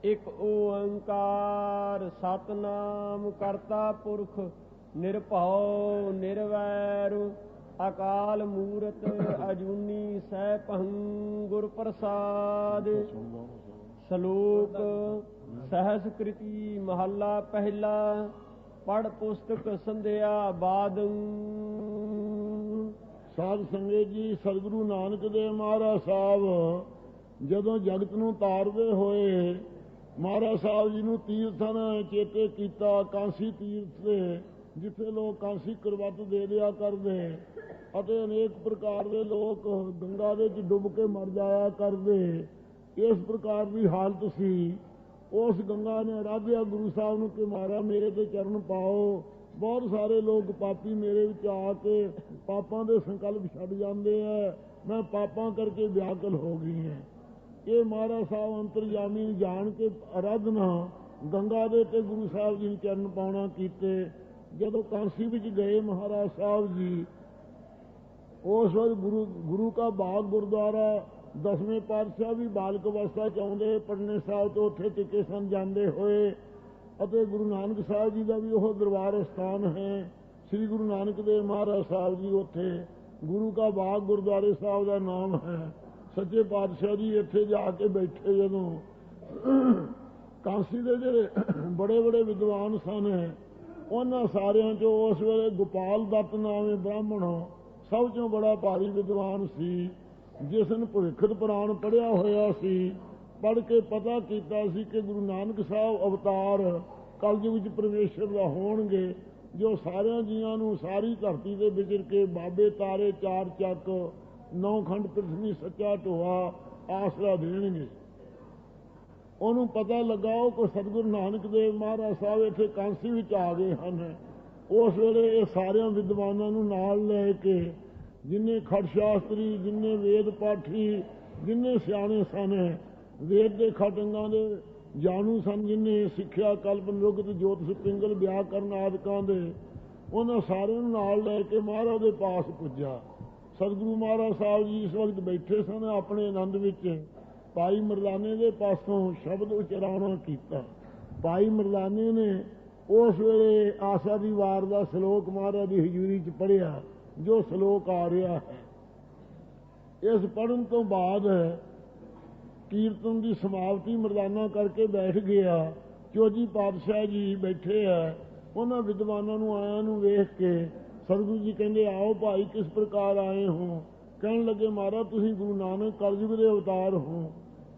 ਇੱਕ ਓੰਕਾਰ ਸਤਨਾਮ ਕਰਤਾ ਪੁਰਖ ਨਿਰਭਉ ਨਿਰਵੈਰ ਅਕਾਲ ਮੂਰਤ ਅਜੂਨੀ ਸੈਭੰ ਗੁਰ ਪ੍ਰਸਾਦ। ਸ਼ਲੋਕ ਸਹਿਸ ਕ੍ਰਿਤੀ ਮਹੱਲਾ ਪਹਿਲਾ। ਪੜ੍ਹ ਪੁਸਤਕ ਸੰਧਿਆ ਬਾਦੰ। ਸਾਧ ਸੰਗਤ ਜੀ, ਸਤਿਗੁਰੂ ਨਾਨਕ ਦੇਵ ਮਹਾਰਾਜ ਸਾਹਿਬ ਜਦੋਂ ਜਗਤ ਨੂੰ ਤਾਰਦੇ ਹੋਏ ਮਹਾਰਾਜ ਸਾਹਿਬ ਜੀ ਨੂੰ ਤੀਰਥਾਂ ਚੇਤੇ ਕੀਤਾ। ਕਾਂਸੀ ਤੀਰਥ ਦੇ ਜਿੱਥੇ ਲੋਕ ਕਾਂਸੀ ਕਰਵੱਤ ਦੇ ਦਿਆ ਕਰਦੇ ਅਤੇ ਅਨੇਕ ਪ੍ਰਕਾਰ ਦੇ ਲੋਕ ਗੰਗਾ ਦੇ ਵਿੱਚ ਡੁੱਬ ਕੇ ਮਰ ਜਾਇਆ ਕਰਦੇ, ਇਸ ਪ੍ਰਕਾਰ ਦੀ ਹਾਲਤ ਸੀ। ਉਸ ਗੰਗਾ ਨੇ ਆਰਾਧਿਆ ਗੁਰੂ ਸਾਹਿਬ ਨੂੰ ਕਿ ਮਹਾਰਾਜ ਮੇਰੇ ਤੇ ਚਰਨ ਪਾਓ। ਬਹੁਤ ਸਾਰੇ ਲੋਕ ਪਾਪੀ ਮੇਰੇ ਵਿੱਚ ਆ ਕੇ ਪਾਪਾਂ ਦੇ ਸੰਕਲਪ ਛੱਡ ਜਾਂਦੇ ਹੈ। ਮੈਂ ਪਾਪਾਂ ਕਰਕੇ ਵਿਆਕੁਲ ਹੋ ਗਈ ਹਾਂ। ਇਹ ਮਹਾਰਾਜ ਸਾਹਿਬ ਅੰਤਰਜਾਮੀ ਜਾਣ ਕੇ ਆਰਾਧਨਾ ਗੰਗਾ ਦੇ ਤੇ ਗੁਰੂ ਸਾਹਿਬ ਜੀ ਨੂੰ ਚਰਨ ਪਾਉਣਾ ਕੀਤੇ। ਜਦੋਂ ਕਾਂਸੀ ਵਿੱਚ ਗਏ ਮਹਾਰਾਜ ਸਾਹਿਬ ਜੀ, ਉਸ ਵਕਤ ਗੁਰੂ ਕਾ ਬਾਗ ਗੁਰਦੁਆਰਾ ਦਸਵੇਂ ਪਾਤਸ਼ਾਹ ਵੀ ਬਾਲਕ ਅਵਸਥਾ ਚ ਆਉਂਦੇ ਪਟਨੇ ਸਾਹਿਬ ਤੋਂ ਉੱਥੇ ਟਿੱਕੇ ਸਨ ਜਾਂਦੇ ਹੋਏ। ਅਤੇ ਗੁਰੂ ਨਾਨਕ ਸਾਹਿਬ ਜੀ ਦਾ ਵੀ ਉਹ ਦਰਬਾਰ ਸਥਾਨ ਹੈ। ਸ੍ਰੀ ਗੁਰੂ ਨਾਨਕ ਦੇਵ ਮਹਾਰਾਜ ਸਾਹਿਬ ਜੀ ਉੱਥੇ ਗੁਰੂ ਕਾ ਬਾਗ ਗੁਰਦੁਆਰੇ ਸਾਹਿਬ ਦਾ ਨਾਮ ਹੈ। ਸੱਚੇ ਪਾਤਸ਼ਾਹ ਜੀ ਇੱਥੇ ਜਾ ਕੇ ਬੈਠੇ ਜਦੋਂ ਕਾਂਸੀ ਦੇ ਜਿਹੜੇ ਬੜੇ ਬੜੇ ਵਿਦਵਾਨ ਸਨ ਉਹਨਾਂ ਸਾਰਿਆਂ ਚੋਂ ਉਸ ਵੇਲੇ ਗੋਪਾਲ ਦੱਤ ਨਾਮੇ ਬ੍ਰਾਹਮਣ ਸਭ ਤੋਂ ਬੜਾ ਭਾਰੀ ਵਿਦਵਾਨ ਸੀ, ਜਿਸ ਨੇ ਭਵਿੱਖਤ ਪੁਰਾਣ ਪੜ੍ਹਿਆ ਹੋਇਆ ਸੀ। ਪੜ੍ਹ ਕੇ ਪਤਾ ਕੀਤਾ ਸੀ ਕਿ ਗੁਰੂ ਨਾਨਕ ਸਾਹਿਬ ਅਵਤਾਰ ਕਲਯੁਗ ਵਿੱਚ ਪਰਮੇਸ਼ਰ ਦਾ ਹੋਣਗੇ, ਜੋ ਸਾਰਿਆਂ ਜੀਆਂ ਨੂੰ ਸਾਰੀ ਧਰਤੀ ਦੇ ਵਿਚਰ ਕੇ ਬਾਬੇ ਤਾਰੇ ਚਾਰ ਚੱਕ ਨੌ ਖੰਡ ਪ੍ਰਿਥਵੀ ਸੱਚਾ ਢੋਆ ਆਸਰਾ ਦੇਣਗੇ। ਉਹਨੂੰ ਪਤਾ ਲੱਗਾ ਉਹ ਕੋ ਸਤਿਗੁਰੂ ਨਾਨਕ ਦੇਵ ਮਹਾਰਾਜ ਸਾਹਿਬ ਇੱਥੇ ਕਾਂਸੀ ਵਿੱਚ ਆ ਗਏ ਹਨ। ਉਸ ਵੇਲੇ ਇਹ ਸਾਰਿਆਂ ਵਿਦਵਾਨਾਂ ਨੂੰ ਨਾਲ ਲੈ ਕੇ ਜਿੰਨੇ ਖਟ ਸ਼ਾਸਤਰੀ, ਜਿੰਨੇ ਵੇਦ ਪਾਠੀ, ਜਿੰਨੇ ਸਿਆਣੇ ਸਨ, ਵੇਦ ਦੇ ਖਟੰਗਾਂ ਦੇ ਜਾਣੂ ਸਨ, ਜਿੰਨੇ ਸਿੱਖਿਆ ਕਲਪ ਨਿਰੁਕਤ ਜੋਤਿਸ਼ ਪਿੰਗਲ ਵਿਆਕਰਨ ਆਦਿਕਾਂ ਦੇ, ਉਹਨਾਂ ਸਾਰਿਆਂ ਨੂੰ ਨਾਲ ਲੈ ਕੇ ਮਹਾਰਾਜ ਦੇ ਪਾਸ ਪੁੱਜਾ। ਸਤਿਗੁਰੂ ਮਹਾਰਾਜ ਸਾਹਿਬ ਜੀ ਇਸ ਵਕਤ ਬੈਠੇ ਸਨ ਆਪਣੇ ਆਨੰਦ ਵਿੱਚ। ਭਾਈ ਮਰਦਾਨੇ ਦੇ ਪਾਸੋਂ ਸ਼ਬਦ ਉਚਾਰਣਾ ਕੀਤਾ। ਭਾਈ ਮਰਦਾਨੇ ਨੇ ਉਸ ਵੇਲੇ ਆਸਾ ਦੀ ਵਾਰ ਦਾ ਸ਼ਲੋਕ ਮਹਾਰਾਜ ਦੀ ਹਜ਼ੂਰੀ 'ਚ ਪੜ੍ਹਿਆ, ਜੋ ਸ਼ਲੋਕ ਆ ਰਿਹਾ ਹੈ। ਇਸ ਪੜ੍ਹਨ ਤੋਂ ਬਾਅਦ ਕੀਰਤਨ ਦੀ ਸਮਾਪਤੀ ਮਰਦਾਨਾ ਕਰਕੇ ਬੈਠ ਗਿਆ। ਚੌਜੀ ਪਾਤਸ਼ਾਹ ਜੀ ਬੈਠੇ ਆ। ਉਹਨਾਂ ਵਿਦਵਾਨਾਂ ਨੂੰ ਆਇਆਂ ਨੂੰ ਵੇਖ ਕੇ ਸਤਿਗੁਰੂ ਜੀ ਕਹਿੰਦੇ, ਆਓ ਭਾਈ, ਕਿਸ ਪ੍ਰਕਾਰ ਆਏ ਹੋ? ਕਹਿਣ ਲੱਗੇ, ਮਹਾਰਾਜ ਤੁਸੀਂ ਗੁਰੂ ਨਾਨਕ ਕਲਯੁਗ ਦੇ ਅਵਤਾਰ ਹੋ,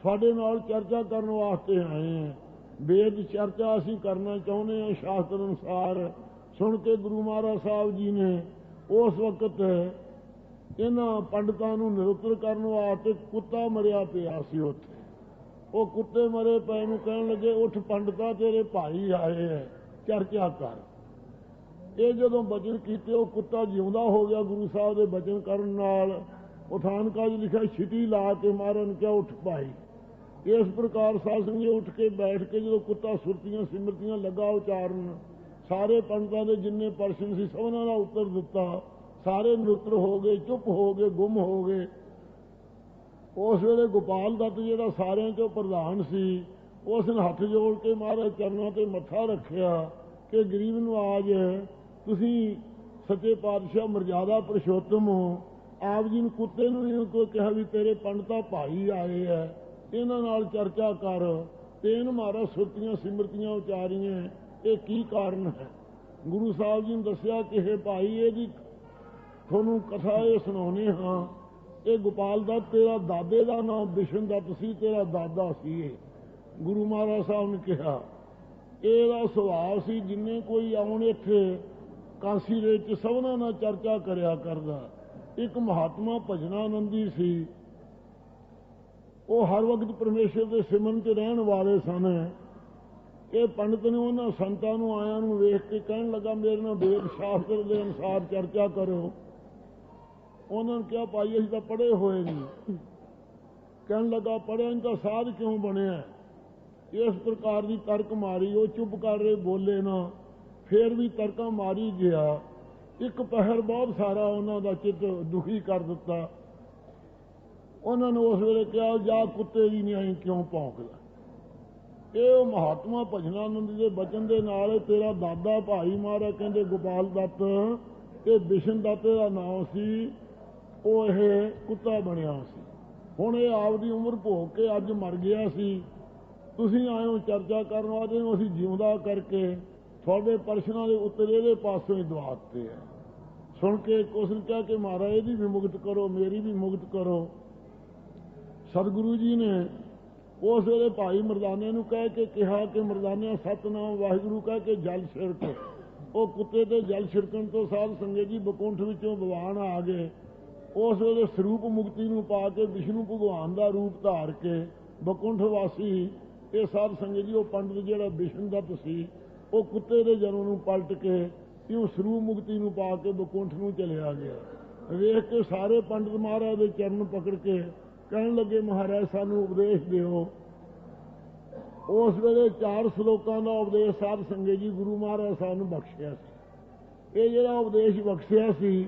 ਤੁਹਾਡੇ ਨਾਲ ਚਰਚਾ ਕਰਨ ਵਾਸਤੇ ਆਏ ਹਾਂ। ਵੇਦ ਚਰਚਾ ਅਸੀਂ ਕਰਨਾ ਚਾਹੁੰਦੇ ਹਾਂ ਸ਼ਾਸਤਰ ਅਨੁਸਾਰ। ਸੁਣ ਕੇ ਗੁਰੂ ਮਹਾਰਾਜ ਸਾਹਿਬ ਜੀ ਨੇ ਉਸ ਵਕਤ ਇਹਨਾਂ ਪੰਡਤਾਂ ਨੂੰ ਨਿਰੁੱਤਰ ਕਰਨ ਵਾਸਤੇ ਕੁੱਤਾ ਮਰਿਆ ਪਿਆ ਸੀ ਉੱਥੇ। ਉਹ ਕੁੱਤੇ ਮਰੇ ਪਏ ਨੂੰ ਕਹਿਣ ਲੱਗੇ, ਉੱਠ ਪੰਡਤਾ, ਤੇਰੇ ਭਾਈ ਆਏ ਹੈ, ਚਰਚਾ ਕਰ। ਇਹ ਜਦੋਂ ਬਚਨ ਕੀਤੇ ਉਹ ਕੁੱਤਾ ਜਿਉਂਦਾ ਹੋ ਗਿਆ ਗੁਰੂ ਸਾਹਿਬ ਦੇ ਬਚਨ ਕਰਨ ਨਾਲ। ਉਠਾਨਕਾ 'ਚ ਲਿਖਿਆ, ਛਿਟੀ ਲਾ ਕੇ ਮਹਾਰਾਜ ਨੇ ਕਿਹਾ, ਉੱਠ ਭਾਈ। ਇਸ ਪ੍ਰਕਾਰ ਸਾਧ ਸੰਗਤ ਉੱਠ ਕੇ ਬੈਠ ਕੇ ਜਦੋਂ ਕੁੱਤਾ ਸੁਰਤੀਆਂ ਸਿਮਰਤੀਆਂ ਲੱਗਾ ਉਚਾਰਨ, ਸਾਰੇ ਪੰਡਤਾਂ ਦੇ ਜਿੰਨੇ ਪ੍ਰਸ਼ਨ ਸੀ ਸਭਨਾਂ ਦਾ ਉੱਤਰ ਦਿੱਤਾ। ਸਾਰੇ ਨਿਰੁੱਤਰ ਹੋ ਗਏ, ਚੁੱਪ ਹੋ ਗਏ, ਗੁੰਮ ਹੋ ਗਏ। ਉਸ ਵੇਲੇ ਗੋਪਾਲ ਦੱਤ ਜਿਹੜਾ ਸਾਰਿਆਂ 'ਚੋਂ ਪ੍ਰਧਾਨ ਸੀ, ਉਸ ਨੇ ਹੱਥ ਜੋੜ ਕੇ ਮਹਾਰਾਜ ਚਰਨਾਂ 'ਤੇ ਮੱਥਾ ਰੱਖਿਆ ਕਿ ਗਰੀਬ ਨਵਾਜ, ਤੁਸੀਂ ਸੱਚੇ ਪਾਤਸ਼ਾਹ ਮਰਜ਼ਾਦਾ ਪੁਰਸ਼ੋਤਮ ਹੋ। ਆਪ ਜੀ ਨੂੰ ਕੁੱਤੇ ਨੂੰ ਨਹੀਂ ਕੋਈ ਕਿਹਾ ਵੀ ਤੇਰੇ ਪੰਡਤਾ ਭਾਈ ਆਏ ਹੈ, ਇਹਨਾਂ ਨਾਲ ਚਰਚਾ ਕਰ। ਤੇ ਇਹਨੂੰ ਮਹਾਰਾਜ ਸੁਰਤੀਆਂ ਸਿਮਰਤੀਆਂ ਉਚਾਰੀਆਂ, ਇਹ ਕੀ ਕਾਰਨ ਹੈ? ਗੁਰੂ ਸਾਹਿਬ ਜੀ ਨੇ ਦੱਸਿਆ ਕਿ ਇਹ ਭਾਈ, ਇਹਦੀ ਤੁਹਾਨੂੰ ਕਥਾ ਇਹ ਸੁਣਾਉਂਦੇ ਹਾਂ। ਇਹ ਗੋਪਾਲ ਦੱਤ ਤੇਰਾ ਦਾਦੇ ਦਾ ਨਾਮ ਬਿਸ਼ਨ ਦੱਤ ਸੀ, ਤੇਰਾ ਦਾਦਾ ਸੀ ਇਹ। ਗੁਰੂ ਮਹਾਰਾਜ ਸਾਹਿਬ ਨੇ ਕਿਹਾ ਇਹਦਾ ਸੁਭਾਅ ਸੀ, ਜਿੰਨੇ ਕੋਈ ਆਉਣ ਇੱਥੇ ਕਾਂਸੀ ਦੇ ਵਿੱਚ ਸਭਨਾਂ ਨਾਲ ਚਰਚਾ ਕਰਿਆ ਕਰਦਾ। ਇੱਕ ਮਹਾਤਮਾ ਭਜਨਾਨੰਦੀ ਸੀ, ਉਹ ਹਰ ਵਕਤ ਪਰਮੇਸ਼ਰ ਦੇ ਸਿਮਰਨ 'ਚ ਰਹਿਣ ਵਾਲੇ ਸਨ। ਇਹ ਪੰਡਤ ਨੇ ਉਹਨਾਂ ਸੰਤਾਂ ਨੂੰ ਆਇਆਂ ਨੂੰ ਵੇਖ ਕੇ ਕਹਿਣ ਲੱਗਾ, ਮੇਰੇ ਨਾਲ ਵੇਦ ਸ਼ਾਸਤਰ ਦੇ ਅਨੁਸਾਰ ਚਰਚਾ ਕਰੋ। ਉਹਨਾਂ ਨੇ ਕਿਹਾ, ਭਾਈ ਅਸੀਂ ਤਾਂ ਪੜ੍ਹੇ ਹੋਏ ਨਹੀਂ। ਕਹਿਣ ਲੱਗਾ, ਪੜ੍ਹਿਆ ਨਹੀਂ ਤਾਂ ਸਾਧ ਕਿਉਂ ਬਣਿਆ? ਇਸ ਪ੍ਰਕਾਰ ਦੀ ਤਰਕ ਮਾਰੀ। ਉਹ ਚੁੱਪ ਕਰ ਰਹੇ, ਬੋਲੇ ਨਾ। ਫੇਰ ਵੀ ਤਰਕਾਂ ਮਾਰੀ ਗਿਆ। ਇੱਕ ਪਹਿਰ ਬਹੁਤ ਸਾਰਾ ਉਹਨਾਂ ਦਾ ਚਿੱਤ ਦੁਖੀ ਕਰ ਦਿੱਤਾ। ਉਹਨਾਂ ਨੇ ਉਸ ਵੇਲੇ ਕਿਹਾ, ਜਾ ਕੁੱਤੇ ਦੀ ਨਿਆਈ ਕਿਉਂ ਭੌਂਕਦਾ? ਇਹ ਉਹ ਮਹਾਤਮਾ ਭਜਨਾਨੰਦ ਦੇ ਬਚਨ ਦੇ ਨਾਲ ਤੇਰਾ ਦਾਦਾ ਭਾਈ ਮਹਾਰਾਜ ਕਹਿੰਦੇ ਗੋਪਾਲ ਦੱਤ, ਇਹ ਬਿਸ਼ਨ ਦੱਤ ਦਾ ਨਾਮ ਸੀ, ਉਹ ਇਹ ਕੁੱਤਾ ਬਣਿਆ ਸੀ। ਹੁਣ ਇਹ ਆਪਦੀ ਉਮਰ ਭੋਗ ਕੇ ਅੱਜ ਮਰ ਗਿਆ ਸੀ। ਤੁਸੀਂ ਆਇਓ ਚਰਚਾ ਕਰਨ ਵਾਸਤੇ, ਅਸੀਂ ਜਿਉਂਦਾ ਕਰਕੇ ਤੁਹਾਡੇ ਪ੍ਰਸ਼ਨਾਂ ਦੇ ਉੱਤਰ ਇਹਦੇ ਪਾਸੋਂ ਹੀ ਦਵਾ ਦਿੱਤੇ ਹੈ। ਸੁਣ ਕੇ ਕੁਛ ਨੇ ਕਿਹਾ ਕਿ ਮਹਾਰਾਜ ਇਹਦੀ ਵੀ ਮੁਕਤ ਕਰੋ, ਮੇਰੀ ਵੀ ਮੁਕਤ ਕਰੋ। ਸਤਿਗੁਰੂ ਜੀ ਨੇ ਉਸ ਵੇਲੇ ਭਾਈ ਮਰਦਾਨੇ ਨੂੰ ਕਹਿ ਕੇ ਕਿਹਾ ਕਿ ਮਰਦਾਨਿਆਂ ਸਤਿਨਾਮ ਵਾਹਿਗੁਰੂ ਕਹਿ ਕੇ ਜਲ ਛਿੜਕ। ਉਹ ਕੁੱਤੇ ਤੇ ਜਲ ਛਿੜਕਣ ਤੋਂ ਸਾਧ ਸੰਗਤ ਜੀ ਬਕੁੰਠ ਵਿੱਚੋਂ ਭਗਵਾਨ ਆ ਗਏ। ਉਸ ਵੇਲੇ ਸਰੂਪ ਮੁਕਤੀ ਨੂੰ ਪਾ ਕੇ ਵਿਸ਼ਨੂੰ ਭਗਵਾਨ ਦਾ ਰੂਪ ਧਾਰ ਕੇ ਬਕੁੰਠ ਵਾਸੀ ਇਹ ਸਾਧ ਸੰਗਤ ਜੀ ਉਹ ਪੰਡਤ ਜਿਹੜਾ ਬਿਸ਼ਨ ਦੱਤ ਸੀ, ਉਹ ਕੁੱਤੇ ਦੇ ਜਨਮ ਨੂੰ ਪਲਟ ਕੇ ਇਉਂ ਸਰੂਪ ਮੁਕਤੀ ਨੂੰ ਪਾ ਕੇ ਬਕੁੰਠ ਨੂੰ ਚਲਿਆ ਗਿਆ। ਵੇਖ ਕੇ ਸਾਰੇ ਪੰਡਤ ਮਹਾਰਾਜ ਦੇ ਚਰਨ ਪਕੜ ਕੇ ਕਹਿਣ ਲੱਗੇ ਮਹਾਰਾਜ ਸਾਨੂੰ ਉਪਦੇਸ਼ ਦਿਓ। ਉਸ ਵੇਲੇ 4 ਸ਼ਲੋਕਾਂ ਦਾ ਉਪਦੇਸ਼ ਸਾਧ ਸੰਗਤ ਜੀ ਗੁਰੂ ਮਹਾਰਾਜ ਸਾਹਿਬ ਨੂੰ ਬਖਸ਼ਿਆ ਸੀ। ਇਹ ਜਿਹੜਾ ਉਪਦੇਸ਼ ਬਖਸ਼ਿਆ ਸੀ,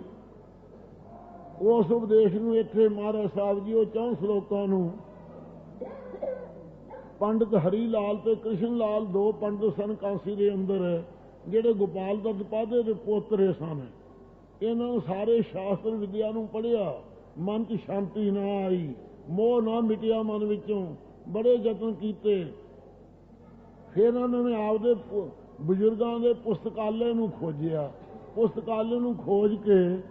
ਉਸ ਉਪਦੇਸ਼ ਨੂੰ ਇੱਥੇ ਮਹਾਰਾਜ ਸਾਹਿਬ ਜੀ ਉਹ 4 ਸ਼ਲੋਕਾਂ ਨੂੰ ਪੰਡਤ ਹਰੀ ਲਾਲ ਤੇ ਕ੍ਰਿਸ਼ਨ ਲਾਲ 2 ਪੰਡਤ ਸਨ ਕਾਂਸੀ ਦੇ ਅੰਦਰ, ਜਿਹੜੇ ਗੋਪਾਲ ਦੱਤ ਪਾਧੇ ਦੇ ਪੋਤਰੇ ਸਨ। ਇਹਨਾਂ ਨੂੰ ਸਾਰੇ ਸ਼ਾਸਤਰ ਵਿਦਿਆ ਨੂੰ ਪੜ੍ਹਿਆ, ਮਨ 'ਚ ਸ਼ਾਂਤੀ ਨਾ ਆਈ, ਮੋਹ ਨਾ ਮਿਟਿਆ ਮਨ ਵਿੱਚੋਂ, ਬੜੇ ਯਤਨ ਕੀਤੇ। ਫਿਰ ਉਹਨਾਂ ਨੇ ਆਪਦੇ ਬਜ਼ੁਰਗਾਂ ਦੇ ਪੁਸਤਕਾਲੇ ਨੂੰ ਖੋਜਿਆ। ਪੁਸਤਕਾਲੇ ਨੂੰ ਖੋਜ ਕੇ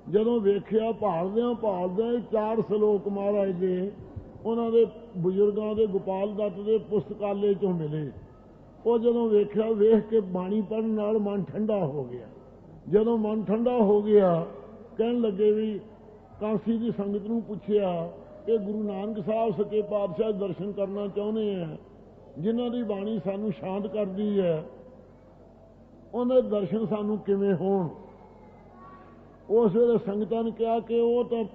ਜਦੋਂ ਵੇਖਿਆ, ਭਾਲਦਿਆਂ 4 ਸ਼ਲੋਕ ਮਹਾਰਾਜ ਦੇ ਉਹਨਾਂ ਦੇ ਬਜ਼ੁਰਗਾਂ ਦੇ ਗੋਪਾਲ ਦੱਤ ਦੇ ਪੁਸਤਕਾਲੇ 'ਚੋਂ ਮਿਲੇ। ਉਹ ਜਦੋਂ ਵੇਖਿਆ, ਵੇਖ ਕੇ ਬਾਣੀ ਪੜ੍ਹਨ ਨਾਲ ਮਨ ਠੰਡਾ ਹੋ ਗਿਆ। ਜਦੋਂ ਮਨ ਠੰਡਾ ਹੋ ਗਿਆ, ਕਹਿਣ ਲੱਗੇ ਵੀ ਕਾਂਸੀ ਦੀ ਸੰਗਤ ਨੂੰ ਪੁੱਛਿਆ ਕਿ ਗੁਰੂ ਨਾਨਕ ਸਾਹਿਬ ਸੱਚੇ ਪਾਤਸ਼ਾਹ ਦਰਸ਼ਨ ਕਰਨਾ ਚਾਹੁੰਦੇ ਆ, ਜਿਨ੍ਹਾਂ ਦੀ ਬਾਣੀ ਸਾਨੂੰ ਸ਼ਾਂਤ ਕਰਦੀ ਹੈ, ਉਹਨਾਂ ਦੇ ਦਰਸ਼ਨ ਸਾਨੂੰ ਕਿਵੇਂ ਹੋਣ। ਉਸ ਵੇਲੇ ਸੰਗਤਾਂ ਨੇ ਕਿਹਾ ਕਿ ਉਹ ਤਾਂ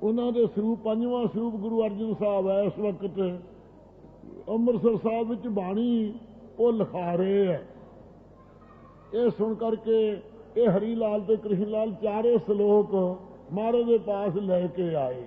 ਉਹਨਾਂ ਦੇ ਸਰੂਪ 5ਵਾਂ ਸਰੂਪ ਗੁਰੂ ਅਰਜਨ ਸਾਹਿਬ ਹੈ, ਇਸ ਵਕਤ ਅੰਮ੍ਰਿਤਸਰ ਸਾਹਿਬ ਵਿੱਚ ਬਾਣੀ ਉਹ ਲਿਖਾ ਰਹੇ ਹੈ। ਇਹ ਸੁਣ ਕਰਕੇ ਇਹ ਹਰੀ ਲਾਲ ਤੇ ਕ੍ਰਿਸ਼ਨ ਲਾਲ 4 ਸ਼ਲੋਕ ਮਹਾਰਾਜ ਦੇ ਪਾਸ ਲੈ ਕੇ ਆਏ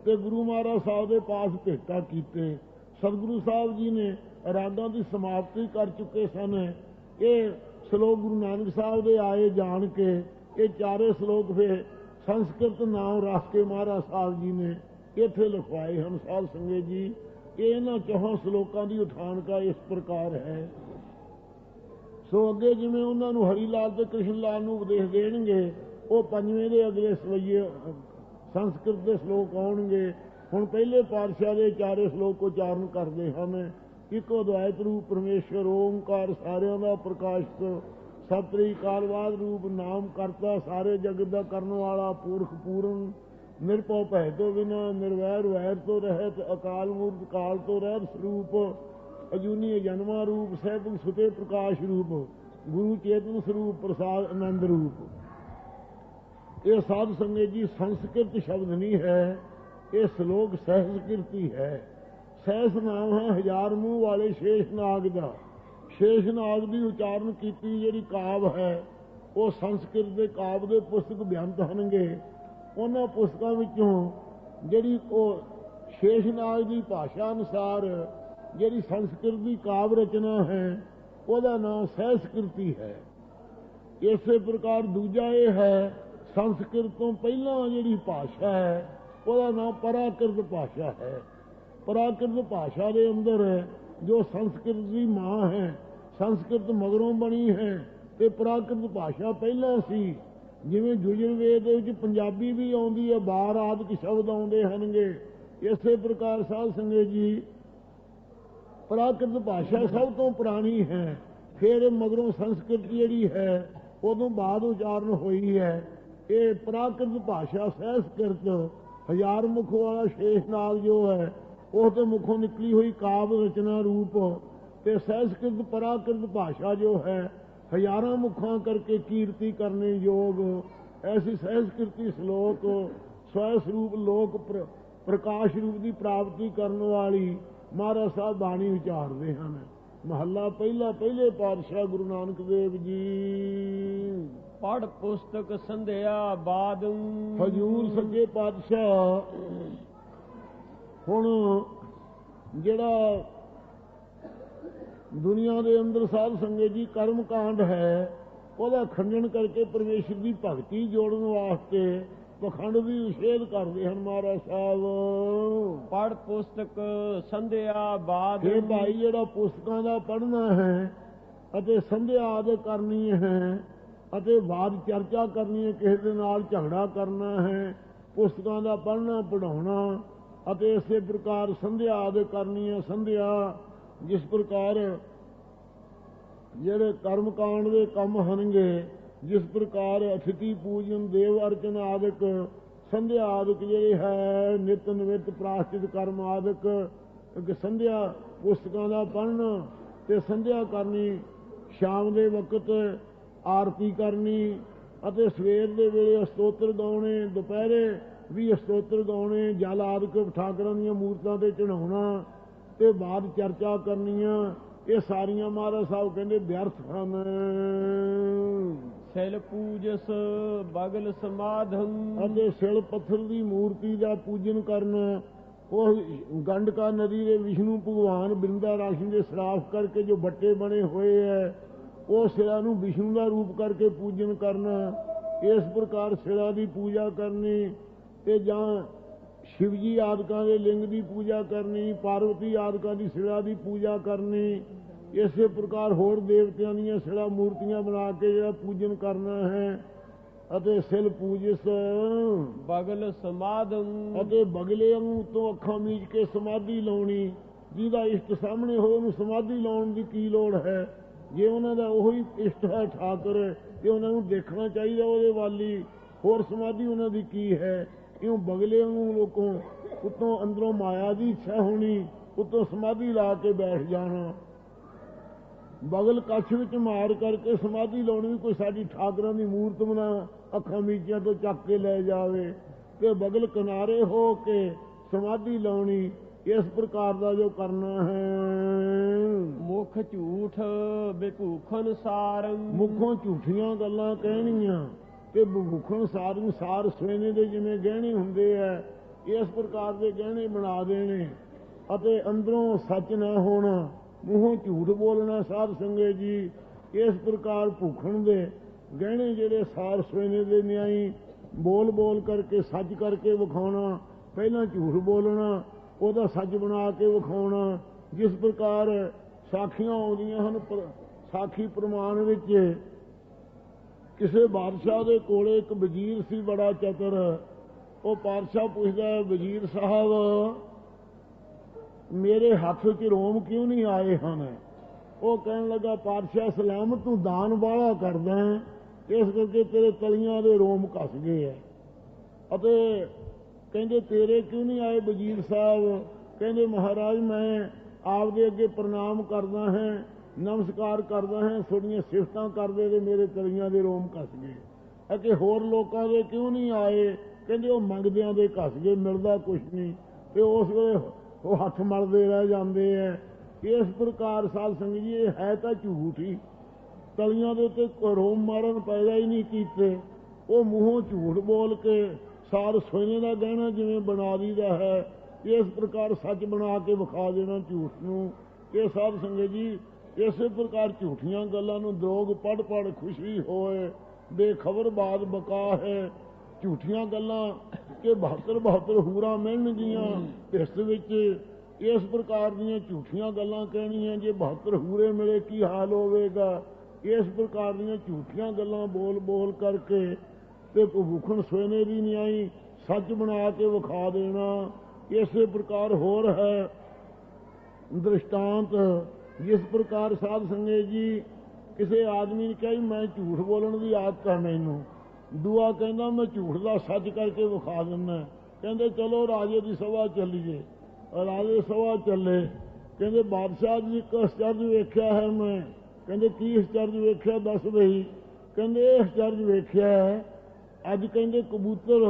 ਤੇ ਗੁਰੂ ਮਹਾਰਾਜ ਸਾਹਿਬ ਦੇ ਪਾਸ ਭੇਟਾ ਕੀਤੇ। ਸਤਿਗੁਰੂ ਸਾਹਿਬ ਜੀ ਨੇ ਰਾਗਾਂ ਦੀ ਸਮਾਪਤੀ ਕਰ ਚੁੱਕੇ ਸਨ। ਇਹ ਸ਼ਲੋਕ ਗੁਰੂ ਨਾਨਕ ਸਾਹਿਬ ਦੇ ਆਏ ਜਾਣ ਕੇ ਇਹ 4 ਸ਼ਲੋਕ ਫਿਰ ਸੰਸਕ੍ਰਿਤ ਨਾਮ ਰੱਖ ਕੇ ਮਹਾਰਾਜ ਸਾਹਿਬ ਜੀ ਨੇ ਇੱਥੇ ਲਿਖਵਾਏ ਹਨ। ਸਾਧ ਸੰਗਤ ਜੀ, ਇਹਨਾਂ 4 ਸ਼ਲੋਕਾਂ ਦੀ ਉਠਾਨਕਾ ਇਸ ਪ੍ਰਕਾਰ ਹੈ। ਸੋ ਅੱਗੇ ਜਿਵੇਂ ਉਹਨਾਂ ਨੂੰ ਹਰੀ ਲਾਲ ਤੇ ਕ੍ਰਿਸ਼ਨ ਲਾਲ ਨੂੰ ਉਪਦੇਸ਼ ਦੇਣਗੇ, ਉਹ 5ਵੇਂ ਦੇ ਅਗਲੇ ਸਵਈਏ ਸੰਸਕ੍ਰਿਤ ਦੇ ਸ਼ਲੋਕ ਆਉਣਗੇ। ਹੁਣ ਪਹਿਲੇ ਪਾਤਸ਼ਾਹ ਦੇ 4 ਸ਼ਲੋਕ ਉਚਾਰਨ ਕਰਦੇ ਹਨ। ਇੱਕੋ ਅਦਵੈਤ ਰੂਪ ਪਰਮੇਸ਼ਵਰ ਓਂਕਾਰ, ਸਾਰਿਆਂ ਦਾ ਪ੍ਰਕਾਸ਼ਕ, ਸਤਿ ਕਾਲਵਾਦ ਰੂਪ, ਨਾਮ ਕਰਤਾ, ਸਾਰੇ ਜਗਤ ਦਾ ਕਰਨ ਵਾਲਾ, ਪੁਰਖ ਪੂਰਨ, ਨਿਰਭਉ ਭੈ ਤੋਂ ਬਿਨਾ, ਨਿਰਵੈਰ ਵੈਰ ਤੋਂ ਰਹਿਤ, ਅਕਾਲ ਮੂਰਤ ਕਾਲ ਤੋਂ ਰਹਿਤ ਸਰੂਪ, ਅਜੂਨੀ ਜਨਮਾ ਰੂਪ, ਸਹਿਬ ਸੁਤੇ ਪ੍ਰਕਾਸ਼ ਰੂਪ, ਗੁਰੂ ਚੇਤਨ ਸਰੂਪ, ਪ੍ਰਸਾਦ ਆਨੰਦ ਰੂਪ। ਇਹ ਸਾਧ ਸੰਗਤ ਜੀ ਸੰਸਕ੍ਰਿਤ ਸ਼ਬਦ ਨਹੀਂ ਹੈ, ਇਹ ਸ਼ਲੋਕ ਸਹਿਸਕ੍ਰਿਤੀ ਹੈ। ਸਹਿਸ ਨਾਮ ਹੈ 1000 ਮੂੰਹ ਵਾਲੇ ਸ਼ੇਸ਼ਨਾਗ ਦਾ। ਸ਼ੇਸ਼ਨਾਗ ਦੀ ਉਚਾਰਨ ਕੀਤੀ ਜਿਹੜੀ ਕਾਵ ਹੈ, ਉਹ ਸੰਸਕ੍ਰਿਤ ਦੇ ਕਾਵ ਦੇ ਪੁਸਤਕ ਬਿਆੰਤ ਹੋਣਗੇ। ਉਹਨਾਂ ਪੁਸਤਕਾਂ ਵਿੱਚੋਂ ਜਿਹੜੀ ਉਹ ਸ਼ੇਸ਼ਨਾਗ ਦੀ ਭਾਸ਼ਾ ਅਨੁਸਾਰ ਜਿਹੜੀ ਸੰਸਕ੍ਰਿਤ ਦੀ ਕਾਵ ਰਚਨਾ ਹੈ, ਉਹਦਾ ਨਾਮ ਸਹਿਸਕ੍ਰਿਤੀ ਹੈ। ਇਸੇ ਪ੍ਰਕਾਰ ਦੂਜਾ ਇਹ ਹੈ, ਸੰਸਕ੍ਰਿਤ ਤੋਂ ਪਹਿਲਾਂ ਜਿਹੜੀ ਭਾਸ਼ਾ ਹੈ ਉਹਦਾ ਨਾਮ ਪ੍ਰਾਕ੍ਰਿਤ ਭਾਸ਼ਾ ਹੈ। ਪ੍ਰਾਕ੍ਰਿਤ ਭਾਸ਼ਾ ਦੇ ਅੰਦਰ ਜੋ ਸੰਸਕ੍ਰਿਤ ਦੀ ਮਾਂ ਹੈ, ਸੰਸਕ੍ਰਿਤ ਮਗਰੋਂ ਬਣੀ ਹੈ ਤੇ ਪ੍ਰਾਕ੍ਰਿਤ ਭਾਸ਼ਾ ਪਹਿਲਾਂ ਸੀ। ਜਿਵੇਂ ਯੁਜੁਰਵੇਦ ਦੇ ਵਿੱਚ ਪੰਜਾਬੀ ਵੀ ਆਉਂਦੀ ਹੈ, ਬਾਰ ਆਦਿਕ ਸ਼ਬਦ ਆਉਂਦੇ ਹਨਗੇ, ਇਸੇ ਪ੍ਰਕਾਰ ਸਾਧ ਸੰਗਤ ਜੀ ਪ੍ਰਾਕ੍ਰਿਤ ਭਾਸ਼ਾ ਸਭ ਤੋਂ ਪੁਰਾਣੀ ਹੈ। ਫਿਰ ਮਗਰੋਂ ਸੰਸਕ੍ਰਿਤ ਜਿਹੜੀ ਹੈ ਉਦੋਂ ਬਾਅਦ ਉਚਾਰਨ ਹੋਈ ਹੈ। ਇਹ ਪ੍ਰਾਕ੍ਰਿਤ ਭਾਸ਼ਾ ਸਹਿਸਕ੍ਰਿਤ 1000 ਮੁਖ ਵਾਲਾ ਸ਼ੇਸ਼ਨਾਗ ਜੋ ਹੈ ਉਹ ਤੇ ਮੁਖੋਂ ਨਿਕਲੀ ਹੋਈ ਕਾਵ ਰਚਨਾ ਰੂਪ, ਤੇ ਸਹਿਸਕ੍ਰਿਤ ਪ੍ਰਾਕ੍ਰਿਤ ਭਾਸ਼ਾ ਜੋ ਹੈ 1000 ਮੁਖਾਂ ਕਰਕੇ ਕੀਰਤੀ ਕਰਨੇ ਯੋਗ ਐਸੀ ਸਹਿਸਕ੍ਰਿਤੀ ਸ਼ਲੋਕ ਸਵੈ ਸਰੂਪ ਲੋਕ ਪ੍ਰਕਾਸ਼ ਰੂਪ ਦੀ ਪ੍ਰਾਪਤੀ ਕਰਨ ਵਾਲੀ ਮਹਾਰਾਜ ਸਾਹਿਬ ਬਾਣੀ ਵਿਚਾਰਦੇ ਹਨ। ਮਹੱਲਾ ਪਹਿਲਾ, ਪਹਿਲੇ ਪਾਤਸ਼ਾਹ ਗੁਰੂ ਨਾਨਕ ਦੇਵ ਜੀ। ਪੜ੍ਹ ਪੁਸਤਕ ਸੰਧਿਆ ਬਾਦ। ਹਜੂਰ ਸੱਚੇ ਪਾਤਸ਼ਾਹ ਹੁਣ ਜਿਹੜਾ ਦੁਨੀਆ ਦੇ ਅੰਦਰ ਸਾਧ ਸੰਗਤ ਜੀ ਕਰਮ ਕਾਂਡ ਹੈ, ਉਹਦਾ ਖੰਡਨ ਕਰਕੇ ਪਰਮੇਸ਼ਰ ਦੀ ਭਗਤੀ ਜੋੜਨ ਵਾਸਤੇ ਪਖੰਡ ਦੀ ਨਿਸ਼ੇਧ ਕਰਦੇ ਹਨ ਮਹਾਰਾਜ ਸਾਹਿਬ। ਪੜ ਪੁਸਤਕ ਸੰਧਿਆ ਬਾਦ। ਇਹ ਭਾਈ ਜਿਹੜਾ ਪੁਸਤਕਾਂ ਦਾ ਪੜ੍ਹਨਾ ਹੈ ਅਤੇ ਸੰਧਿਆ ਆਦਿ ਕਰਨੀ ਹੈ ਅਤੇ ਬਾਅਦ ਚਰਚਾ ਕਰਨੀ ਹੈ, ਕਿਸੇ ਦੇ ਨਾਲ ਝਗੜਾ ਕਰਨਾ ਹੈ, ਪੁਸਤਕਾਂ ਦਾ ਪੜ੍ਹਨਾ ਪੜ੍ਹਾਉਣਾ ਅਤੇ ਇਸੇ ਪ੍ਰਕਾਰ ਸੰਧਿਆ ਆਦਿ ਕਰਨੀ ਹੈ। ਸੰਧਿਆ ਜਿਸ ਪ੍ਰਕਾਰ ਜਿਹੜੇ ਕਰਮ ਕਾਂਡ ਦੇ ਕੰਮ ਹਨਗੇ, ਜਿਸ ਪ੍ਰਕਾਰ ਅਥਿਤੀ ਪੂਜਨ ਦੇਵ ਅਰਚਨ ਆਦਿਕ ਸੰਧਿਆ ਆਦਿਕ ਜਿਹੜੇ ਹੈ ਨਿਤ ਨਿਮਿਤ ਪ੍ਰਾਸ਼ਚਿਤ ਕਰਮ ਆਦਿਕ ਸੰਧਿਆ ਪੁਸਤਕਾਂ ਦਾ ਪੜ੍ਹਨਾ ਤੇ ਸੰਧਿਆ ਕਰਨੀ, ਸ਼ਾਮ ਦੇ ਵਕਤ ਆਰਤੀ ਕਰਨੀ ਅਤੇ ਸਵੇਰ ਦੇ ਵੇਲੇ ਅਸਤੋਤਰ ਗਾਉਣੇ, ਦੁਪਹਿਰੇ ਵੀ ਅਸਤੋਤਰ ਗਾਉਣੇ, ਜਲ ਆਦਿਕ ਠਾਕਰਾਂ ਦੀਆਂ ਮੂਰਤਾਂ ਤੇ ਚੜਾਉਣਾ ਤੇ ਬਾਅਦ ਚਰਚਾ ਕਰਨੀਆਂ, ਇਹ ਸਾਰੀਆਂ ਮਹਾਰਾਜ ਸਾਹਿਬ ਕਹਿੰਦੇ ਵਿਅਰਥ ਹਨ। ਸਿਲ ਪੂਜਸ ਬਗਲ ਸਮਾਧੰ। ਅਤੇ ਸਿਲ ਪੱਥਰ ਦੀ ਮੂਰਤੀ ਦਾ ਪੂਜਨ ਕਰਨਾ, ਉਹ ਗੰਡਕਾ ਨਦੀ ਦੇ ਵਿਸ਼ਨੂੰ ਭਗਵਾਨ ਬਿੰਦਾ ਰਾਸ਼ੀ ਦੇ ਸਰਾਫ ਕਰਕੇ ਜੋ ਬੱਟੇ ਬਣੇ ਹੋਏ ਹੈ, ਉਹ ਸਿਰਾਂ ਨੂੰ ਵਿਸ਼ਨੂੰ ਦਾ ਰੂਪ ਕਰਕੇ ਪੂਜਨ ਕਰਨਾ, ਇਸ ਪ੍ਰਕਾਰ ਸਿਰਾਂ ਦੀ ਪੂਜਾ ਕਰਨੀ ਤੇ ਜਾਂ ਸ਼ਿਵਜੀ ਆਦਿਕਾਂ ਦੇ ਲਿੰਗ ਦੀ ਪੂਜਾ ਕਰਨੀ, ਪਾਰਵਤੀ ਆਦਿਕਾਂ ਦੀ ਸਿਰਾਂ ਦੀ ਪੂਜਾ ਕਰਨੀ, ਇਸੇ ਪ੍ਰਕਾਰ ਹੋਰ ਦੇਵਤਿਆਂ ਦੀਆਂ ਸਿਰਾਂ ਮੂਰਤੀਆਂ ਬਣਾ ਕੇ ਜਿਹੜਾ ਪੂਜਨ ਕਰਨਾ ਹੈ। ਅਤੇ ਸਿਲ ਪੂਜਸ ਬਗਲ ਸਮਾਧੰ। ਅਤੇ ਬਗਲੇ ਨੂੰ ਤੋਂ ਅੱਖਾਂ ਮੀਚ ਕੇ ਸਮਾਧੀ ਲਾਉਣੀ, ਜਿਹਦਾ ਇਸ਼ਟ ਸਾਹਮਣੇ ਹੋ ਉਹਨੂੰ ਸਮਾਧੀ ਲਾਉਣ ਦੀ ਕੀ ਲੋੜ ਹੈ? ਜੇ ਉਹਨਾਂ ਦਾ ਉਹੀ ਇਸ਼ਟ ਹੈ ਠਾਕੁਰ ਤੇ ਉਹਨਾਂ ਨੂੰ ਦੇਖਣਾ ਚਾਹੀਦਾ ਉਹਦੇ ਵਾਲੀ, ਹੋਰ ਸਮਾਧੀ ਉਹਨਾਂ ਦੀ ਕੀ ਹੈ? ਇਉਂ ਬਗਲੇ ਨੂੰ ਲੋਕੋਂ ਉੱਤੋਂ ਅੰਦਰੋਂ ਮਾਇਆ ਦੀ ਇੱਛਾ ਹੋਣੀ, ਉੱਤੋਂ ਸਮਾਧੀ ਲਾ ਕੇ ਬੈਠ ਜਾਣਾ। ਬਗਲ ਕੱਛ ਵਿੱਚ ਮਾਰ ਕਰਕੇ ਸਮਾਧੀ ਲਾਉਣੀ ਵੀ ਕੋਈ ਸਾਡੀ ਠਾਕਰਾਂ ਦੀ ਮੂਰਤ ਬਣਾ ਅੱਖਾਂ ਮੀਚੀਆਂ ਤੋਂ ਚੱਕ ਕੇ ਲੈ ਜਾਵੇ, ਤੇ ਬਗਲ ਕਿਨਾਰੇ ਹੋ ਕੇ ਸਮਾਧੀ ਲਾਉਣੀ, ਇਸ ਪ੍ਰਕਾਰ ਦਾ ਜੋ ਕਰਨਾ ਹੈ। ਮੁਖ ਝੂਠ ਬੇਭੂਖਨ ਸਾਰੰ। ਮੁਖੋਂ ਝੂਠੀਆਂ ਗੱਲਾਂ ਕਹਿਣੀਆਂ ਤੇ ਬੇਭੂਖਨ ਸਾਰੰ, ਸਾਰ ਸਵੇਨੇ ਦੇ ਜਿਵੇਂ ਗਹਿਣੇ ਹੁੰਦੇ ਆ, ਇਸ ਪ੍ਰਕਾਰ ਦੇ ਗਹਿਣੇ ਬਣਾ ਦੇਣੇ ਅਤੇ ਅੰਦਰੋਂ ਸੱਚ ਨਾ ਹੋਣਾ, ਮੂੰਹੋਂ ਝੂਠ ਬੋਲਣਾ। ਸਾਧ ਸੰਗਤ ਜੀ, ਇਸ ਪ੍ਰਕਾਰ ਭੂਖਣ ਦੇ ਗਹਿਣੇ ਜਿਹੜੇ ਸਾਰ ਸਵੇਨੇ ਦੇ ਨਿਆਈ ਬੋਲ ਬੋਲ ਕਰਕੇ ਸੱਚ ਕਰਕੇ ਵਿਖਾਉਣਾ, ਪਹਿਲਾਂ ਝੂਠ ਬੋਲਣਾ, ਉਹਦਾ ਸੱਚ ਬਣਾ ਕੇ ਵਿਖਾਉਣਾ। ਜਿਸ ਪ੍ਰਕਾਰ ਸਾਖੀਆਂ ਆਉਂਦੀਆਂ ਹਨ, ਸਾਖੀ ਪ੍ਰਮਾਣ ਵਿੱਚ ਕਿਸੇ ਬਾਦਸ਼ਾਹ ਦੇ ਕੋਲੇ ਇੱਕ ਵਜ਼ੀਰ ਸੀ ਬੜਾ ਚਤੁਰ। ਉਹ ਬਾਦਸ਼ਾਹ ਪੁੱਛਦਾ, ਵਜ਼ੀਰ ਸਾਹਿਬ ਮੇਰੇ ਹੱਥ 'ਚ ਰੋਮ ਕਿਉਂ ਨਹੀਂ ਆਏ ਹਨ? ਉਹ ਕਹਿਣ ਲੱਗਾ, ਪਾਤਸ਼ਾਹ ਸਲਾਮਤ, ਤੂੰ ਦਾਨ ਵਾਲਾ ਕਰਦਾ ਹੈ, ਇਸ ਕਰਕੇ ਤੇਰੇ ਤਲੀਆਂ ਦੇ ਰੋਮ ਘਸ ਗਏ ਹੈ। ਅਤੇ ਕਹਿੰਦੇ ਤੇਰੇ ਕਿਉਂ ਨਹੀਂ ਆਏ ਵਜ਼ੀਰ ਸਾਹਿਬ? ਕਹਿੰਦੇ ਮਹਾਰਾਜ ਮੈਂ ਆਪਦੇ ਅੱਗੇ ਪ੍ਰਣਾਮ ਕਰਦਾ ਹਾਂ, ਨਮਸਕਾਰ ਕਰਦਾ ਹਾਂ, ਤੁਹਾਡੀਆਂ ਸਿਫਤਾਂ ਕਰਦੇ ਤੇ ਮੇਰੇ ਤਲੀਆਂ ਦੇ ਰੋਮ ਘਸ ਗਏ। ਕਿ ਹੋਰ ਲੋਕਾਂ ਦੇ ਕਿਉਂ ਨਹੀਂ ਆਏ? ਕਹਿੰਦੇ ਉਹ ਮੰਗਦਿਆਂ ਦੇ ਘਸ ਗਏ, ਮਿਲਦਾ ਕੁਛ ਨਹੀਂ, ਤੇ ਉਸ ਵੇਲੇ ਉਹ ਹੱਥ ਮਲਦੇ ਰਹਿ ਜਾਂਦੇ ਹੈ। ਇਸ ਪ੍ਰਕਾਰ ਸਾਧ ਸੰਗਤ ਜੀ, ਇਹ ਹੈ ਤਾਂ ਝੂਠ ਹੀ, ਤਲੀਆਂ ਦੇ ਉੱਤੇ ਰੋਮ ਮਾਰਨ ਪੈਦਾ ਹੀ ਨਹੀਂ ਕੀਤੇ। ਉਹ ਮੂੰਹੋਂ ਝੂਠ ਬੋਲ ਕੇ ਸਾਰ ਸੋਨੇ ਦਾ ਗਹਿਣਾ ਜਿਵੇਂ ਬਣਾ ਦਈਦਾ ਹੈ, ਇਸ ਪ੍ਰਕਾਰ ਸੱਚ ਬਣਾ ਕੇ ਵਿਖਾ ਦੇਣਾ ਝੂਠ ਨੂੰ। ਇਹ ਸਾਧ ਸੰਗਤ ਜੀ, ਇਸੇ ਪ੍ਰਕਾਰ ਝੂਠੀਆਂ ਗੱਲਾਂ ਨੂੰ ਦਰੋਗ ਪੜ੍ਹ ਪੜ੍ਹ ਖੁਸ਼ੀ ਹੋਏ, ਬੇਖਬਰ ਬਾਤ ਬਕਾ ਹੈ। ਝੂਠੀਆਂ ਗੱਲਾਂ ਕਿ 72 ਹੂਰਾਂ ਮਿਲਣਗੀਆਂ ਇਸ ਵਿੱਚ, ਇਸ ਪ੍ਰਕਾਰ ਦੀਆਂ ਝੂਠੀਆਂ ਗੱਲਾਂ ਕਹਿਣੀਆਂ, ਜੇ 72 ਹੂਰੇ ਮਿਲੇ ਕੀ ਹਾਲ ਹੋਵੇਗਾ? ਇਸ ਪ੍ਰਕਾਰ ਦੀਆਂ ਝੂਠੀਆਂ ਗੱਲਾਂ ਬੋਲ ਬੋਲ ਕਰਕੇ ਤੇ ਭੁੱਖਣ ਸੋਨੇ ਦੀ ਨਿਆਈ ਸੱਚ ਬਣਾ ਕੇ ਵਿਖਾ ਦੇਣਾ। ਇਸੇ ਪ੍ਰਕਾਰ ਹੋਰ ਹੈ ਦ੍ਰਿਸ਼ਟਾਂਤ। ਜਿਸ ਪ੍ਰਕਾਰ ਸਾਧ ਸੰਗਤ ਜੀ, ਕਿਸੇ ਆਦਮੀ ਨੇ ਕਿਹਾ ਮੈਂ ਝੂਠ ਬੋਲਣ ਦੀ ਆਦਤ ਹੈ ਮੈਨੂੰ, ਦੂਆ ਕਹਿੰਦਾ ਮੈਂ ਝੂਠ ਦਾ ਸੱਚ ਕਰਕੇ ਵਿਖਾ ਦਿੰਦਾ। ਕਹਿੰਦੇ ਚਲੋ ਰਾਜੇ ਦੀ ਸਭਾ ਚੱਲੀਏ। ਰਾਜੇ ਸਭਾ ਚੱਲੇ। ਕਹਿੰਦੇ ਬਾਦਸ਼ਾਹ ਜੀ ਇੱਕ ਅਸਚਰਜ ਵੇਖਿਆ ਹੈ ਮੈਂ। ਕਹਿੰਦੇ ਕੀ ਅਸਚਰਜ ਵੇਖਿਆ? ਦੱਸ ਬਈ। ਕਹਿੰਦੇ ਇਹ ਅਸਚਰਜ ਵੇਖਿਆ ਹੈ, ਅੱਜ ਕਹਿੰਦੇ ਕਬੂਤਰ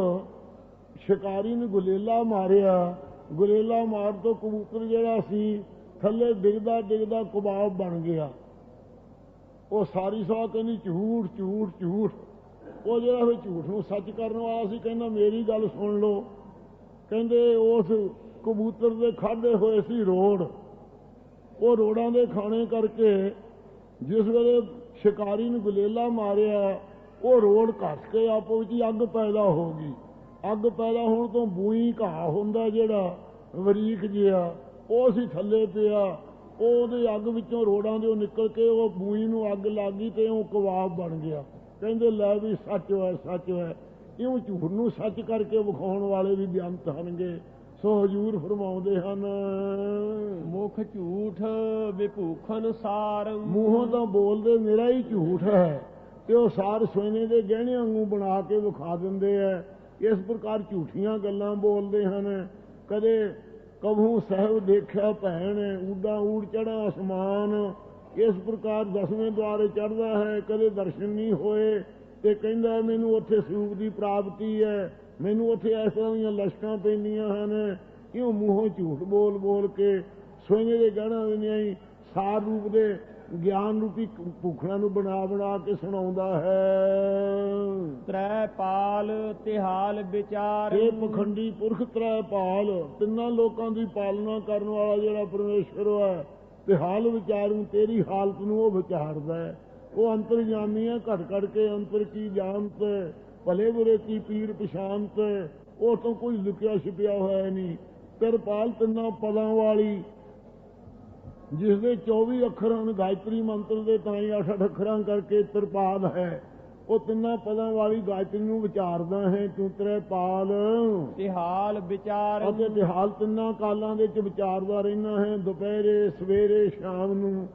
ਸ਼ਿਕਾਰੀ ਨੇ ਗੁਲੇਲਾ ਮਾਰਿਆ, ਗੁਲੇਲਾ ਮਾਰ ਤੋਂ ਕਬੂਤਰ ਜਿਹੜਾ ਸੀ ਥੱਲੇ ਡਿੱਗਦਾ ਡਿੱਗਦਾ ਕਬਾਬ ਬਣ ਗਿਆ। ਉਹ ਸਾਰੀ ਸਭਾ ਕਹਿੰਦੀ ਝੂਠ ਝੂਠ ਝੂਠ। ਉਹ ਜਿਹੜਾ ਫਿਰ ਝੂਠ ਨੂੰ ਸੱਚ ਕਰਨ ਵਾਲਾ ਸੀ ਕਹਿੰਦਾ ਮੇਰੀ ਗੱਲ ਸੁਣ ਲਓ। ਕਹਿੰਦੇ ਉਸ ਕਬੂਤਰ ਦੇ ਖਾਧੇ ਹੋਏ ਸੀ ਰੋੜ, ਉਹ ਰੋੜਾਂ ਦੇ ਖਾਣੇ ਕਰਕੇ ਜਿਸ ਵੇਲੇ ਸ਼ਿਕਾਰੀ ਨੂੰ ਗੁਲੇਲਾ ਮਾਰਿਆ, ਉਹ ਰੋੜ ਘਸ ਕੇ ਆਪੋ ਵਿੱਚ ਹੀ ਅੱਗ ਪੈਦਾ ਹੋ ਗਈ। ਅੱਗ ਪੈਦਾ ਹੋਣ ਤੋਂ ਬੂਈ ਘਾਹ ਹੁੰਦਾ ਜਿਹੜਾ ਬਰੀਕ ਜਿਹਾ, ਉਹ ਸੀ ਥੱਲੇ ਪਿਆ। ਉਹਦੇ ਅੱਗ ਵਿੱਚੋਂ ਰੋੜਾਂ ਦੇ ਨਿਕਲ ਕੇ ਉਹ ਬੂਈ ਨੂੰ ਅੱਗ ਲੱਗ ਗਈ ਤੇ ਉਹ ਕਬਾਬ ਬਣ ਗਿਆ। ਕਹਿੰਦੇ ਲੈ ਵੀ ਸੱਚ ਹੈ, ਸੱਚ ਹੈ। ਇਉਂ ਝੂਠ ਨੂੰ ਸੱਚ ਕਰਕੇ ਵਿਖਾਉਣ ਵਾਲੇ ਵੀ ਬੇਅੰਤ ਹਨਗੇ। ਸੋ ਹਜ਼ੂਰ ਫਰਮਾਉਂਦੇ ਹਨ, ਮੁਖ ਝੂਠ ਵਿਭੂਖਨ ਸਾਰੰ। ਮੂੰਹੋਂ ਤਾਂ ਬੋਲਦੇ ਮੇਰਾ ਹੀ ਝੂਠ ਹੈ ਤੇ ਉਹ ਸਾਰ ਸੋਨੇ ਦੇ ਗਹਿਣੇ ਵਾਂਗੂ ਬਣਾ ਕੇ ਵਿਖਾ ਦਿੰਦੇ ਐ। ਇਸ ਪ੍ਰਕਾਰ ਝੂਠੀਆਂ ਗੱਲਾਂ ਬੋਲਦੇ ਹਨ। ਕਦੇ ਕਭੂ ਸਾਹਿਬ ਦੇਖਿਆ ਭੈਣ, ਊਡਾ ਊੜ ਚੜਾ ਅਸਮਾਨ। ਇਸ ਪ੍ਰਕਾਰ 10ਵੇਂ ਦੁਆਰੇ ਚੜ੍ਹਦਾ ਹੈ, ਕਦੇ ਦਰਸ਼ਨ ਨਹੀਂ ਹੋਏ ਤੇ ਕਹਿੰਦਾ ਮੈਨੂੰ ਉੱਥੇ ਸਰੂਪ ਦੀ ਪ੍ਰਾਪਤੀ ਹੈ, ਮੈਨੂੰ ਉੱਥੇ ਇਸ ਤਰ੍ਹਾਂ ਦੀਆਂ ਲਸ਼ਕਾਂ ਪੈਂਦੀਆਂ ਹਨ। ਇਉਂ ਮੂੰਹੋਂ ਝੂਠ ਬੋਲ ਬੋਲ ਕੇ ਸੋਨੇ ਦੇ ਗਹਿਣਾ ਦਿੰਦਿਆਂ ਹੀ ਸਾਰ ਰੂਪ ਦੇ ਗਿਆਨ ਰੂਪੀ ਭੂਖਣਾ ਨੂੰ ਬਣਾ ਬਣਾ ਕੇ ਸੁਣਾਉਂਦਾ ਹੈ। ਤ੍ਰੈ ਪਾਲ ਤਿਹਾਲ ਵਿਚਾਰ। ਇਹ ਪਖੰਡੀ ਪੁਰਖ ਤ੍ਰੈ ਪਾਲ, ਤਿੰਨਾਂ ਲੋਕਾਂ ਦੀ ਪਾਲਣਾ ਕਰਨ ਵਾਲਾ ਜਿਹੜਾ ਪਰਮੇਸ਼ਰ ਹੈ, ਤੇ ਹਾਲ ਵਿਚਾਰੂ ਤੇਰੀ ਹਾਲਤ ਨੂੰ ਉਹ ਵਿਚਾਰਦਾ ਹੈ। ਉਹ ਅੰਤਰਜਾਮੀ ਹੈ, ਘਟ ਘਟ ਕੇ ਅੰਤਰ ਕੀ ਜਾਣਤ, ਭਲੇ ਬੁਰੇ ਕੀ ਪੀਰ ਪਛਾਨਤ। ਉਹ ਤੋਂ ਕੋਈ ਲੁਕਿਆ ਛਿਪਿਆ ਹੋਇਆ ਨਹੀਂ। ਤਿਰਪਾਲ ਤਿੰਨਾਂ ਪਦਾਂ ਵਾਲੀ, ਜਿਸ ਦੇ 24 ਅੱਖਰ ਹਨ ਗਾਇਤਰੀ ਮੰਤਰ ਦੇ, ਤਾਂ ਹੀ 8 ਅੱਖਰਾਂ ਕਰਕੇ ਤਿਰਪਾਲ ਹੈ। ਉਹ ਤਿੰਨਾਂ ਪਦਾਂ ਵਾਲੀ ਗਾਇਤਰੀ ਨੂੰ ਵਿਚਾਰਦਾ ਹੈ। ਤੂੰ ਤਿਰਪਾਲ ਤਿਹਾਲ ਵਿਚਾਰ। ਅਤੇ ਤਿਹਾਲ ਤਿੰਨਾਂ ਕਾਲਾਂ ਦੇ ਵਿੱਚ ਵਿਚਾਰਦਾ ਰਹਿਣਾ ਹੈ, ਦੁਪਹਿਰੇ ਸਵੇਰੇ ਸ਼ਾਮ ਨੂੰ।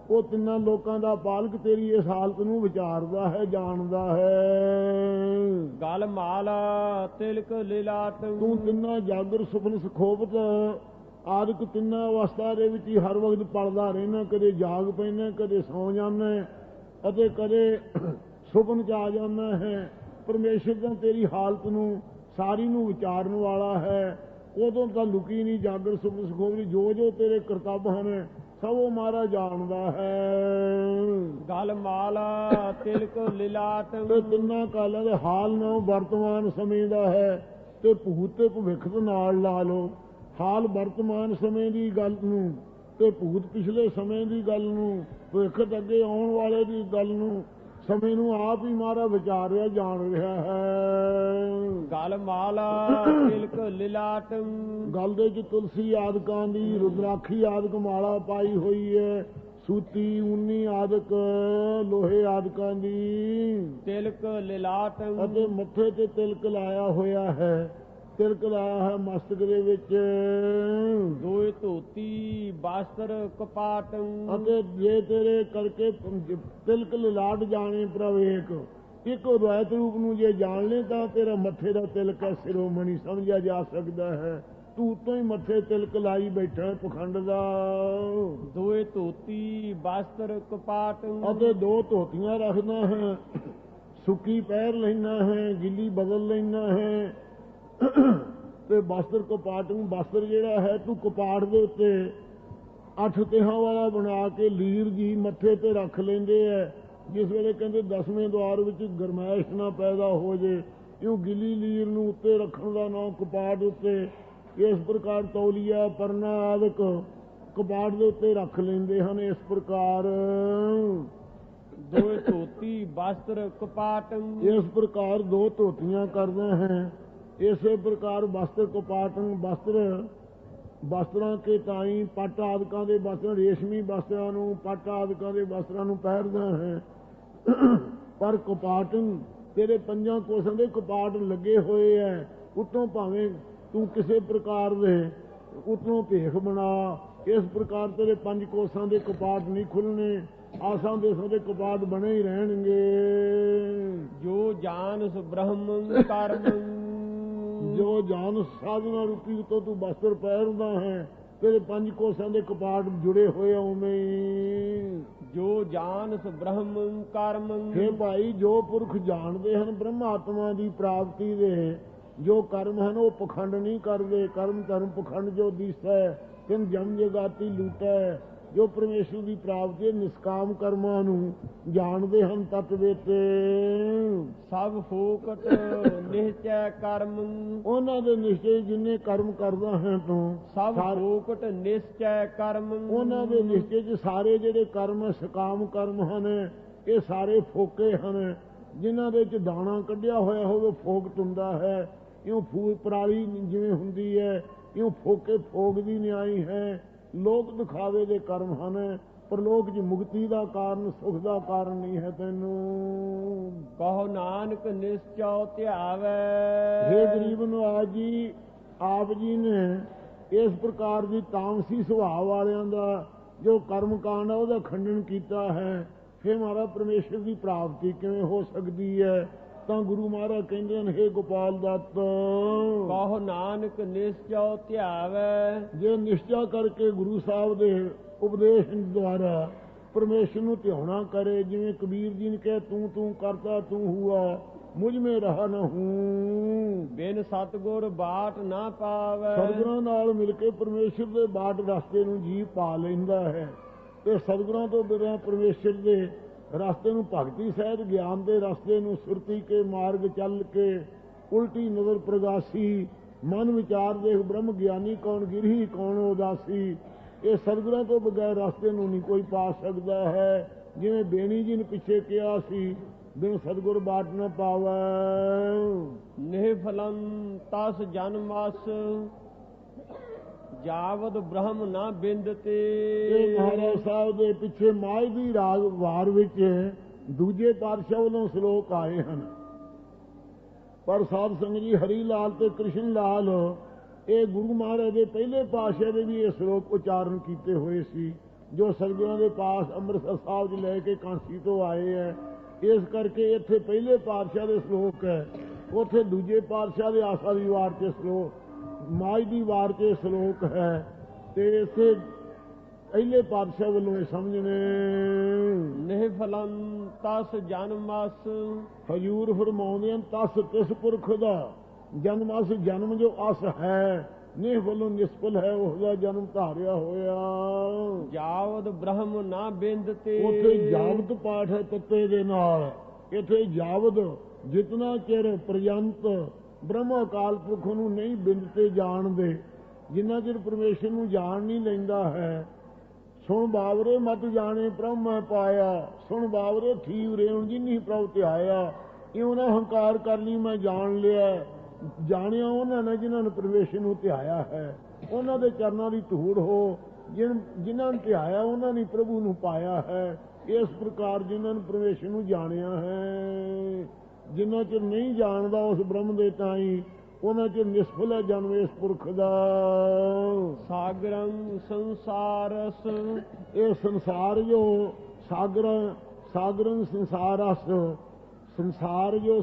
ਉਹ ਤਿੰਨਾਂ ਲੋਕਾਂ ਦਾ ਪਾਲਕ ਤੇਰੀ ਇਸ ਹਾਲਤ ਨੂੰ ਵਿਚਾਰਦਾ ਹੈ, ਜਾਣਦਾ ਹੈ। ਗਲ ਮਾਲਾ ਤਿਲਕ ਲਿਲਾਟ। ਤੂੰ ਤਿੰਨਾਂ ਜਾਗਰ ਸੁਪਨ ਸੁਖੋਪਤ ਆਦਿਕ ਤਿੰਨਾਂ ਅਵਸਥਾ ਦੇ ਵਿੱਚ ਹੀ ਹਰ ਵਕਤ ਪਲਦਾ ਰਹਿਣਾ। ਕਦੇ ਜਾਗ ਪੈਣਾ, ਕਦੇ ਸੌਂ ਜਾਂਦਾ ਅਤੇ ਕਦੇ ਸੁਪਨ 'ਚ ਆ ਜਾਂਦਾ ਹੈ। ਪਰਮੇਸ਼ਰ ਤਾਂ ਤੇਰੀ ਹਾਲਤ ਨੂੰ ਸਾਰੀ ਨੂੰ ਵਿਚਾਰਨ ਵਾਲਾ ਹੈ। ਉਦੋਂ ਤਾਂ ਲੁਕੀ ਨਹੀਂ ਜਾਗਰ ਸੁਪਨ ਸੁਖੋਪਤ। ਜੋ ਜੋ ਤੇਰੇ ਕਰਤੱਵ ਹਨ ਸਭ ਉਹ ਮਹਾਰਾਜ ਜਾਣਦਾ ਹੈ। ਗਲ ਮਾਲਾ ਤਿਲਕ ਲਿਲਾਟ। ਤੇ ਤਿੰਨਾਂ ਕਾਲਾਂ ਦੇ ਹਾਲ ਨੂੰ ਵਰਤਮਾਨ ਸਮੇਂ ਦਾ ਹੈ ਤੇ ਭੂਤ ਤੇ ਭਵਿੱਖ ਦੇ ਨਾਲ ਲਾ ਲਓ। ਹਾਲ ਵਰਤਮਾਨ ਸਮੇਂ ਦੀ ਗੱਲ ਨੂੰ ਤੇ ਭੂਤ ਪਿਛਲੇ ਸਮੇਂ ਦੀ ਗੱਲ ਨੂੰ, ਭਵਿੱਖ ਅੱਗੇ ਆਉਣ ਵਾਲੇ ਦੀ ਗੱਲ ਨੂੰ, ਸਮੇਂ ਨੂੰ ਆਪ ਹੀ ਮਹਾਰਾਜ ਵਿਚਾਰ ਰਿਹਾ, ਜਾਣ ਰਿਹਾ ਹੈ। ਗਲ ਮਾਲਾ ਤਿਲਕ ਲਿਲਾਟ। ਗਲ ਦੇ ਵਿੱਚ ਤੁਲਸੀ ਆਦਿਕਾਂ ਦੀ, ਰੁਦਰਾਖੀ ਆਦਿਕ ਮਾਲਾ ਪਾਈ ਹੋਈ ਹੈ। ਸੂਤੀ ਊਨੀ ਆਦਿਕ ਲੋਹੇ ਆਦਿਕਾਂ ਦੀ। ਤਿਲਕ ਲਿਲਾਟ। ਅਤੇ ਮੱਥੇ ਤੇ ਤਿਲਕ ਲਾਇਆ ਹੋਇਆ ਹੈ। ਤਿਲਕ ਲਾਇਆ ਹੈ ਮਸਤਕ ਦੇ ਵਿੱਚ। ਦੋਏ ਧੋਤੀ ਬਾਸਤਰ ਕਪਾਟ। ਅਤੇ ਜੇ ਤੇਰੇ ਕਰਕੇ ਤਿਲਕ ਲਿਲਾਟ ਜਾਣੇ ਪ੍ਰਵੇਕ, ਇੱਕ ਰਵਾਇਤ ਰੂਪ ਨੂੰ ਜੇ ਜਾਣ ਲੈ ਤਾਂ ਤੇਰਾ ਮੱਥੇ ਦਾ ਤਿਲਕ ਹੈ ਸਿਰੋਮਣੀ ਸਮਝਿਆ ਜਾ ਸਕਦਾ ਹੈ। ਤੂੰ ਉੱਤੋਂ ਹੀ ਮੱਥੇ ਤਿਲਕ ਲਾਈ ਬੈਠਾ ਪਖੰਡ ਦਾ। ਦੋਏ ਧੋਤੀ ਬਾਸਤਰ ਕਪਾਟ। ਅਤੇ 2 ਧੋਤੀਆਂ ਰੱਖਦਾ ਹੈ, ਸੁੱਕੀ ਪਹਿਰ ਲੈਣਾ ਹੈ, ਗਿੱਲੀ ਬਦਲ ਲੈਣਾ ਹੈ। ਤੇ ਬਸਤਰ ਕਪਾਟ ਨੂੰ, ਬਸਤਰ ਜਿਹੜਾ ਹੈ ਤੂੰ ਕਪਾਟ ਦੇ ਉੱਤੇ 8 ਤਿਹਾਂ ਵਾਲਾ ਬਣਾ ਕੇ ਲੀਰ ਜੀ ਮੱਥੇ ਤੇ ਰੱਖ ਲੈਂਦੇ ਐ। ਜਿਸ ਵੇਲੇ ਕਹਿੰਦੇ 10ਵੇਂ ਦੁਆਰ ਵਿੱਚ ਗਰਮੈਸ਼ ਨਾ ਪੈਦਾ ਹੋ ਜੇ, ਇਉਂ ਗਿੱਲੀ ਲੀਰ ਨੂੰ ਉੱਤੇ ਰੱਖਣ ਦਾ ਨਾਮ ਕਪਾਟ ਉੱਤੇ। ਇਸ ਪ੍ਰਕਾਰ ਤੌਲੀਆ ਪਰਨਾ ਆਦਿਕ ਕਪਾਟ ਦੇ ਉੱਤੇ ਰੱਖ ਲੈਂਦੇ ਹਨ। ਇਸ ਪ੍ਰਕਾਰ ਦੋਏ ਧੋਤੀ ਬਸਤਰ ਕਪਾਟ। ਇਸ ਪ੍ਰਕਾਰ 2 ਧੋਤੀਆਂ ਕਰਦਾ ਹੈ। ਇਸੇ ਪ੍ਰਕਾਰ ਬਸਤਰ ਕਪਾਟੰ, ਬਸਤਰਾਂ ਕੇ ਤਾਈ ਪੱਟ ਆਦਿਕਾਂ ਦੇ ਬਸਤਰਾਂ, ਰੇਸ਼ਮੀ ਬਸਤਰਾਂ ਨੂੰ, ਪੱਟ ਆਦਿਕਾਂ ਦੇ ਬਸਤਰਾਂ ਨੂੰ ਪਹਿਰਦਾ ਹੈ। ਪਰ ਕਪਾਟੰ ਤੇਰੇ 5 ਕੋਸਾਂ ਦੇ ਕਪਾਟ ਲੱਗੇ ਹੋਏ ਐ। ਉੱਤੋਂ ਭਾਵੇਂ ਤੂੰ ਕਿਸੇ ਪ੍ਰਕਾਰ ਦੇ ਉੱਤੋਂ ਭੇਖ ਬਣਾ, ਇਸ ਪ੍ਰਕਾਰ ਤੇਰੇ 5 ਕੋਸਾਂ ਦੇ ਕਪਾਟ ਨਹੀਂ ਖੁੱਲਣੇ। ਆਸਾਂ ਦੇਸਾਂ ਦੇ ਕਪਾਟ ਬਣੇ ਹੀ ਰਹਿਣਗੇ। ਜੋ ਜਾਨਸ ਬ੍ਰਹਮ ਕਰਮ। ਜੋ ਜਾਨ ਸਾਧਨਾ ਰੂਪੀ ਉੱਤੋਂ ਤੂੰ ਬਸਤਰ ਪਹਿਰਦਾ ਹੈ, ਤੇਰੇ 5 ਕੋਸਾਂ ਦੇ ਕਪਾਟ ਜੁੜੇ ਹੋਏ ਉਵੇਂ। ਜੋ ਜਾਨਸ ਬ੍ਰਹਮ ਕਰਮ। ਹੇ ਭਾਈ, ਜੋ ਪੁਰਖ ਜਾਣਦੇ ਹਨ ਬ੍ਰਹਮਾਤਮਾ ਦੀ ਪ੍ਰਾਪਤੀ ਦੇ, ਜੋ ਕਰਮ ਹਨ ਉਹ ਪਖੰਡ ਨਹੀਂ ਕਰਦੇ। ਕਰਮ ਧਰਮ ਪਖੰਡ ਜੋ ਦਿਸੈ ਤਿਨ ਜਮ ਜਗਾਤੀ ਲੂਟੈ। ਜੋ ਪਰਮੇਸ਼ਰ ਦੀ ਪ੍ਰਾਪਤੀ ਹੈ, ਨਿਸ਼ਕਾਮ ਕਰਮਾਂ ਨੂੰ ਜਾਣਦੇ ਹਨ ਤਤ ਵੇਤੇ। ਸਭ ਫੋਕਟ ਨਿਸ਼ਚੈ ਕਰਮ, ਉਹਨਾਂ ਦੇ ਨਿਸ਼ਚੇ ਜਿੰਨੇ ਕਰਮ ਕਰਦਾ ਹੈ ਤੂੰ, ਸਭ ਫੋਕਟ ਨਿਸ਼ਚੈ ਕਰਮ, ਉਹਨਾਂ ਦੇ ਨਿਸ਼ਚੇ 'ਚ ਸਾਰੇ ਜਿਹੜੇ ਕਰਮ ਸਕਾਮ ਕਰਮ ਹਨ, ਇਹ ਸਾਰੇ ਫੋਕੇ ਹਨ। ਜਿਨ੍ਹਾਂ ਦੇ 'ਚ ਦਾਣਾ ਕੱਢਿਆ ਹੋਇਆ ਹੋਵੇ ਫੋਕਟ ਹੁੰਦਾ ਹੈ। ਇਉਂ ਪਰਾਲੀ ਜਿਵੇਂ ਹੁੰਦੀ ਹੈ, ਇਉਂ ਫੋਕੇ ਫੋਕ ਦੀ ਨਿਆਈ ਹੈ। ਲੋਕ ਦਿਖਾਵੇ ਦੇ ਕਰਮ ਹਨ, ਪਰ ਲੋਕ 'ਚ ਮੁਕਤੀ ਦਾ ਕਾਰਨ, ਸੁਖ ਦਾ ਕਾਰਨ ਨਹੀਂ ਹੈ ਤੈਨੂੰ। ਕਹੋ ਨਾਨਕ ਨਿਸ਼ਚਉ ਧਿਆਵੈ। ਹੇ ਗਰੀਬ ਨਵਾਜ ਜੀ, ਆਪ ਜੀ ਨੇ ਇਸ ਪ੍ਰਕਾਰ ਦੀ ਤਾਮਸੀ ਸੁਭਾਅ ਵਾਲਿਆਂ ਦਾ ਜੋ ਕਰਮ ਕਾਂਡ ਹੈ ਉਹਦਾ ਖੰਡਨ ਕੀਤਾ ਹੈ। ਫਿਰ ਮਹਾਰਾਜ ਪਰਮੇਸ਼ਰ ਦੀ ਪ੍ਰਾਪਤੀ ਕਿਵੇਂ ਹੋ ਸਕਦੀ ਹੈ? ਤਾਂ ਗੁਰੂ ਮਹਾਰਾਜ ਕਹਿੰਦੇ ਹਨ, ਹੇ ਗੋਪਾਲ ਦੱਤ, ਕਹੋ ਨਾਨਕ ਨਿਸ਼ਚਉ ਧਿਆਵੈ। ਜੇ ਨਿਸ਼ਚਾ ਕਰਕੇ ਗੁਰੂ ਸਾਹਿਬ ਦੇ ਉਪਦੇਸ਼ ਦੁਆਰਾ ਪਰਮੇਸ਼ਰ ਨੂੰ ਧਿਆਉਣਾ ਕਰੇ, ਜਿਵੇਂ ਕਬੀਰ ਜੀ ਨੇ ਕਿਹਾ, ਤੂੰ ਤੂੰ ਕਰਤਾ ਤੂੰ ਹੁਆ, ਮੁਝ ਮੇ ਰਹਾ ਨਾ ਹੂੰ। ਬਿਨ ਸਤਿਗੁਰ ਬਾਟ ਨਾ ਪਾਵੈ। ਸਤਿਗੁਰਾਂ ਨਾਲ ਮਿਲ ਕੇ ਪਰਮੇਸ਼ਰ ਦੇ ਬਾਟ ਰਸਤੇ ਨੂੰ ਜੀ ਪਾ ਲੈਂਦਾ ਹੈ। ਤੇ ਸਤਿਗੁਰਾਂ ਤੋਂ ਬਿਨਾਂ ਪਰਮੇਸ਼ਰ ਦੇ ਰਸਤੇ ਨੂੰ, ਭਗਤੀ ਸਹਿਤ ਗਿਆਨ ਦੇ ਰਸਤੇ ਨੂੰ, ਸੁਰਤੀ ਕੇ ਮਾਰਗ ਚੱਲ ਕੇ ਉਲਟੀ ਨਜ਼ਰ ਪ੍ਰਗਾਸੀ, ਮਨ ਵਿਚਾਰ ਦੇਖ ਬ੍ਰਹਮ ਗਿਆਨੀ ਕੌਣ, ਗਿਰਹੀ ਕੌਣ ਉਦਾਸੀ। ਇਹ ਸਤਿਗੁਰਾਂ ਤੋਂ ਬਗੈਰ ਰਸਤੇ ਨੂੰ ਨਹੀਂ ਕੋਈ ਪਾ ਸਕਦਾ ਹੈ। ਜਿਵੇਂ ਬੇਣੀ ਜੀ ਨੇ ਪਿੱਛੇ ਕਿਹਾ ਸੀ, ਬਿਨ ਸਤਿਗੁਰ ਬਾਟ ਨਾ ਪਾਵੈ। ਨਿਹਫਲੰ ਤਸ ਜਨਮਸ, ਜਾਵਦ ਬ੍ਰਹਮ ਨਾ ਬਿੰਦਤੇ। ਇਹ ਮਹਾਰਾਜ ਸਾਹਿਬ ਦੇ ਪਿੱਛੇ ਮਾਝ ਦੀ ਰਾਗ ਵਾਰ ਵਿੱਚ ਦੂਜੇ ਪਾਤਸ਼ਾਹ ਵੱਲੋਂ ਸ਼ਲੋਕ ਆਏ ਹਨ। ਪਰ ਸਾਧ ਸੰਗਤ ਜੀ, ਹਰੀ ਲਾਲ ਤੇ ਕ੍ਰਿਸ਼ਨ ਲਾਲ, ਇਹ ਗੁਰੂ ਮਹਾਰਾਜ ਦੇ ਪਹਿਲੇ ਪਾਤਸ਼ਾਹ ਦੇ ਵੀ ਇਹ ਸ਼ਲੋਕ ਉਚਾਰਨ ਕੀਤੇ ਹੋਏ ਸੀ, ਜੋ ਸਤਿਗੁਰਾਂ ਦੇ ਪਾਸ ਅੰਮ੍ਰਿਤਸਰ ਸਾਹਿਬ 'ਚ ਲੈ ਕੇ ਕਾਂਸੀ ਤੋਂ ਆਏ ਹੈ। ਇਸ ਕਰਕੇ ਇੱਥੇ ਪਹਿਲੇ ਪਾਤਸ਼ਾਹ ਦੇ ਸ਼ਲੋਕ ਹੈ, ਉੱਥੇ ਦੂਜੇ ਪਾਤਸ਼ਾਹ ਦੇ ਆਸਾ ਦੀ ਵਾਰ 'ਚ ਸ਼ਲੋਕ, ਮਾਝ ਦੀ ਵਾਰ 'ਚ ਸ਼ਲੋਕ ਹੈ। ਤੇ ਇਸੇ ਪਹਿਲੇ ਪਾਤਸ਼ਾਹ ਵੱਲੋਂ ਇਹ ਸਮਝਣੇ। ਨਿਹਫਲੰ ਤਸ ਜਨਮਸ, ਹਜ਼ੂਰ ਫਰਮਾਉਂਦੇ ਹਨ, ਤਸ ਤਿਸ ਪੁਰਖ ਦਾ ਜਨਮਸ, ਜਨਮ ਜੋ ਅਸ ਹੈ, ਨਿਹ ਵੱਲੋਂ ਨਿਸਫਲ ਹੈ, ਉਹਦਾ ਜਨਮ ਧਾਰਿਆ ਹੋਇਆ। ਜਾਵਦ ਬ੍ਰਹਮ ਨਾ ਬਿੰਦਤੇ। ਉੱਥੇ ਜਾਵਦ ਪਾਠ ਹੈ ਤੱਤੇ ਦੇ ਨਾਲ। ਇੱਥੇ ਜਾਵਦ ਜਿਤਨਾ ਚਿਰ ਪ੍ਰਯੰਤ ਬ੍ਰਹਮ ਅਕਾਲ ਪੁਰਖ ਨੂੰ ਨਹੀਂ ਬਿੰਦ ਤੇ ਜਾਣਦੇ, ਜਿੰਨਾ ਚਿਰ ਪਰਮੇਸ਼ਰ ਨੂੰ ਜਾਣ ਨਹੀਂ ਲੈਂਦਾ ਹੈ। ਸੁਣ ਬਾਵਰੇ ਮਤ ਜਾਣੇ ਪ੍ਰਭ ਮੈਂ ਪਾਇਆ, ਸੁਣ ਬਾਵਰੇ ਠੀਕ ਰੇਉਣ ਜਿਨੀ ਪ੍ਰਭ ਧਿਆਇਆ। ਇਉਂ ਨਾ ਹੰਕਾਰ ਕਰ ਲਈ ਮੈਂ ਜਾਣ ਲਿਆ। ਜਾਣਿਆ ਉਹਨਾਂ ਨੇ ਜਿਨ੍ਹਾਂ ਨੇ ਪਰਮੇਸ਼ਰ ਨੂੰ ਧਿਆਇਆ ਹੈ। ਉਹਨਾਂ ਦੇ ਚਰਨਾਂ ਦੀ ਧੂੜ ਹੋ, ਜਿਨ੍ਹਾਂ ਨੇ ਧਿਆਇਆ ਉਹਨਾਂ ਨੇ ਪ੍ਰਭੂ ਨੂੰ ਪਾਇਆ ਹੈ। ਇਸ ਪ੍ਰਕਾਰ ਜਿਨ੍ਹਾਂ ਨੇ ਪਰਮੇਸ਼ਰ ਨੂੰ ਜਾਣਿਆ ਹੈ। ਜਿੰਨਾ ਚਿਰ ਨਹੀਂ ਜਾਣਦਾ ਉਸ ਬ੍ਰਹਮ ਦੇ ਤਾਈ, ਉਹਨਾਂ ਚਿਰ ਨਿਸਫਲ ਹੈ ਜਨਮ ਇਸ ਪੁਰਖ ਦਾ। ਸਾਗਰੰ ਸੰਸਾਰਸ, ਇਹ ਸੰਸਾਰ ਜੋ ਸਾਗਰਨ ਸੰਸਾਰਸ, ਸੰਸਾਰ ਜੋ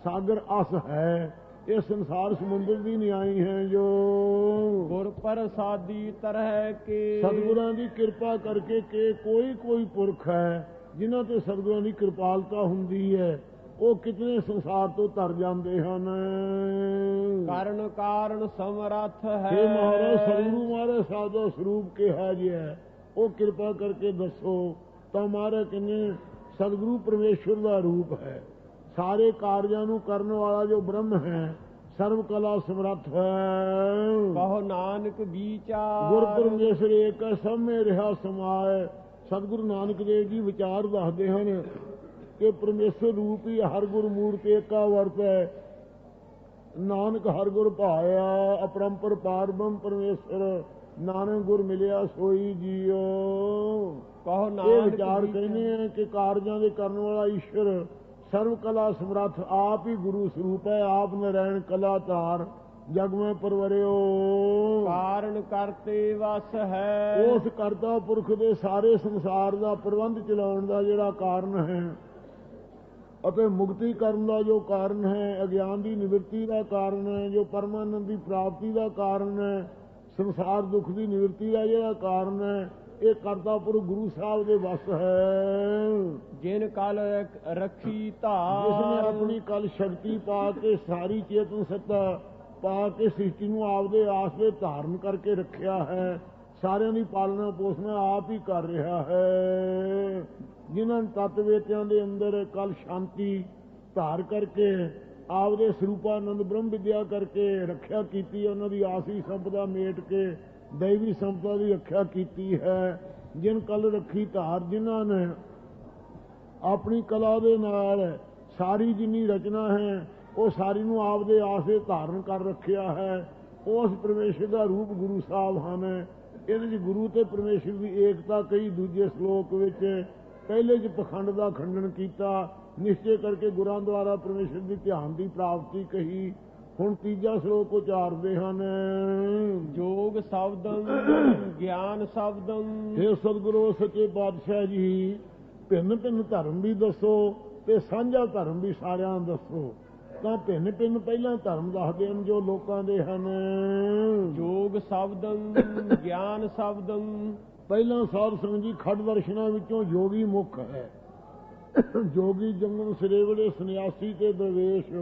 ਸਾਗਰ ਅਸ ਹੈ, ਇਹ ਸੰਸਾਰ ਸਮੁੰਦਰ ਦੀ ਨਿਆਈ ਹੈ। ਜੋ ਗੁਰ ਪ੍ਰਸਾਦੀ ਤਰਹਿ ਕੇ, ਸਤਿਗੁਰਾਂ ਦੀ ਕਿਰਪਾ ਕਰਕੇ ਕਿ ਕੋਈ ਪੁਰਖ ਹੈ ਜਿਨ੍ਹਾਂ ਤੇ ਸਤਿਗੁਰਾਂ ਦੀ ਕਿਰਪਾਲਤਾ ਹੁੰਦੀ ਹੈ, ਉਹ ਕਿਤਨੇ ਸੰਸਾਰ ਤੋਂ ਤਰ ਜਾਂਦੇ ਹਨ। ਕਾਰਨ ਕਾਰਨ ਸਮਰੱਥ ਹੈ। ਇਹ ਮਹਾਰਾਜ ਸਤਿਗੁਰੂ ਮਹਾਰਾਜ ਸਾਹਿਬ ਦਾ ਸਰੂਪ ਕਿਹਾ ਜੀ ਹੈ, ਉਹ ਕਿਰਪਾ ਕਰਕੇ ਦੱਸੋ। ਤਾਂ ਮਹਾਰਾਜ ਕਹਿੰਦੇ ਸਤਿਗੁਰੂ ਪਰਮੇਸ਼ਵਰ ਦਾ ਰੂਪ ਹੈ, ਸਾਰੇ ਕਾਰਜਾਂ ਨੂੰ ਕਰਨ ਵਾਲਾ ਜੋ ਬ੍ਰਹਮ ਹੈ, ਸਰਵ ਕਲਾ ਸਮਰੱਥ ਹੈ। ਕਹੋ ਨਾਨਕ ਵਿਚਾਰ, ਗੁਰ ਪਰਮੇਸ਼ਰ ਏਕ ਹੈ, ਸਭ ਮੇ ਰਿਹਾ ਸਮਾਏ। ਸਤਿਗੁਰੂ ਨਾਨਕ ਦੇਵ ਜੀ ਵਿਚਾਰ ਦੱਸਦੇ ਹਨ ਕਿ ਪਰਮੇਸ਼ਰ ਰੂਪ ਹੀ ਹਰ ਗੁਰ ਮੂਰਤ ਏਕਾ ਵਰਤ ਹੈ। ਨਾਨਕ ਹਰ ਗੁਰ ਭਾਇਆ, ਅਪਰੰਪਰ ਪਾਰਬ੍ਰਹਮ ਪਰਮੇਸ਼ਰ, ਨਾਨਕ ਗੁਰ ਮਿਲਿਆ ਸੋਈ ਜੀਓ। ਕਹੋ ਇਹ ਨਾਨਕ ਵਿਚਾਰ ਕਹਿੰਦੇ ਆ ਕਿ ਕਾਰਜਾਂ ਦੇ ਕਰਨ ਵਾਲਾ ਈਸ਼ਵਰ ਸਰਵ ਕਲਾ ਸਮਰੱਥ ਆਪ ਹੀ ਗੁਰੂ ਸਰੂਪ ਹੈ। ਆਪ ਨਰੈਣ ਕਲਾ ਧਾਰ, ਜਗ ਮੈਂ ਪਰਵਰਿਓ। ਕਾਰਨ ਕਰਤੇ ਵਸ ਹੈ। ਉਸ ਕਰਤਾ ਪੁਰਖ ਦੇ ਸਾਰੇ ਸੰਸਾਰ ਦਾ ਪ੍ਰਬੰਧ ਚਲਾਉਣ ਦਾ ਜਿਹੜਾ ਕਾਰਨ ਹੈ, ਅਤੇ ਮੁਕਤੀ ਕਰਨ ਦਾ ਜੋ ਕਾਰਨ ਹੈ, ਅਗਿਆਨ ਦੀ ਨਿਵਰਤੀ ਦਾ ਕਾਰਨ ਹੈ, ਜੋ ਪਰਮਾਨੰਦ ਦੀ ਪ੍ਰਾਪਤੀ ਦਾ ਕਾਰਨ ਹੈ, ਸੰਸਾਰ ਦੁੱਖ ਦੀ ਨਿਵਰਤੀ ਦਾ ਜਿਹੜਾ ਕਾਰਨ ਹੈ, ਇਹ ਕਰਤਾ ਪੁਰਖ ਗੁਰੂ ਸਾਹਿਬ ਦੇ ਵਸ ਹੈ। ਜਿਨ ਕਲ ਰੱਖੀ ਧਾਰ, ਜਿਸਨੇ ਆਪਣੀ ਕਲ ਸ਼ਕਤੀ ਪਾ ਕੇ ਸਾਰੀ ਚੇਤਨ ਸੱਤਾ ਪਾ ਕੇ ਸ੍ਰਿਸ਼ਟੀ ਨੂੰ ਆਪਦੇ ਆਸ ਦੇ ਧਾਰਨ ਕਰਕੇ ਰੱਖਿਆ ਹੈ। ਸਾਰਿਆਂ ਦੀ ਪਾਲਣਾ ਪੋਸ਼ਣਾ ਆਪ ਹੀ ਕਰ ਰਿਹਾ ਹੈ। ਜਿਨ੍ਹਾਂ ਤਤਵੇਤਿਆਂ ਦੇ ਅੰਦਰ ਕਲ ਸ਼ਾਂਤੀ ਧਾਰ ਕਰਕੇ ਆਪਦੇ ਸਰੂਪਾਨੰਦ ਬ੍ਰਹਮ ਵਿਦਿਆ ਕਰਕੇ ਰੱਖਿਆ ਕੀਤੀ, ਉਹਨਾਂ ਦੀ ਆਸੀ ਸੰਪਦਾ ਮੇਟ ਕੇ ਦੈਵੀ ਸੰਪਦਾ ਦੀ ਰੱਖਿਆ ਕੀਤੀ ਹੈ। ਜਿਨ ਕਲ ਰੱਖੀ ਧਾਰ, ਜਿਨ੍ਹਾਂ ਨੇ ਆਪਣੀ ਕਲਾ ਦੇ ਨਾਲ ਸਾਰੀ ਜਿੰਨੀ ਰਚਨਾ ਹੈ ਉਹ ਸਾਰੀ ਨੂੰ ਆਪਦੇ ਆਸੇ ਧਾਰਨ ਕਰ ਰੱਖਿਆ ਹੈ। ਉਸ ਪਰਮੇਸ਼ਰ ਦਾ ਰੂਪ ਗੁਰੂ ਸਾਹਿਬ ਹਨ। ਇਹਦੇ 'ਚ ਗੁਰੂ ਤੇ ਪਰਮੇਸ਼ਰ ਦੀ ਏਕਤਾ ਕਈ, ਦੂਜੇ ਸ਼ਲੋਕ ਵਿੱਚ ਪਹਿਲੇ 'ਚ ਪਖੰਡ ਦਾ ਖੰਡਨ ਕੀਤਾ, ਨਿਸ਼ਚੇ ਕਰਕੇ ਗੁਰਾਂ ਦੁਆਰਾ ਪਰਮੇਸ਼ਰ ਦੀ ਧਿਆਨ ਦੀ ਪ੍ਰਾਪਤੀ ਕਹੀ। ਹੁਣ ਤੀਜਾ ਸ਼ਲੋਕ ਉਚਾਰਦੇ ਹਨ, ਜੋਗ ਸ਼ਬਦੰ ਗਿਆਨ ਸ਼ਬਦੰ। ਹੇ ਸਤਿਗੁਰੂ ਸੱਚੇ ਪਾਤਸ਼ਾਹ ਜੀ, ਭਿੰਨ ਭਿੰਨ ਧਰਮ ਵੀ ਦੱਸੋ ਤੇ ਸਾਂਝਾ ਧਰਮ ਵੀ ਸਾਰਿਆਂ ਨੂੰ ਦੱਸੋ। ਤਾਂ ਭਿੰਨ ਭਿੰਨ ਪਹਿਲਾਂ ਧਰਮ ਦੱਸਦੇ ਹਨ ਜੋ ਲੋਕਾਂ ਦੇ ਹਨ। ਜੋਗ ਸ਼ਬਦੰ ਗਿਆਨ ਸ਼ਬਦੰ। ਪਹਿਲਾਂ ਸਾਧ ਸੰਗਤ ਜੀ ਖੜ ਦਰਸ਼ਨਾਂ ਵਿੱਚੋਂ ਯੋਗੀ ਮੁੱਖ ਹੈ। ਜੋਗੀ ਜੰਗਮ ਸਰੇਵਲੇ ਸੰਨਿਆਸੀ ਤੇ ਦਰਵੇਸ਼,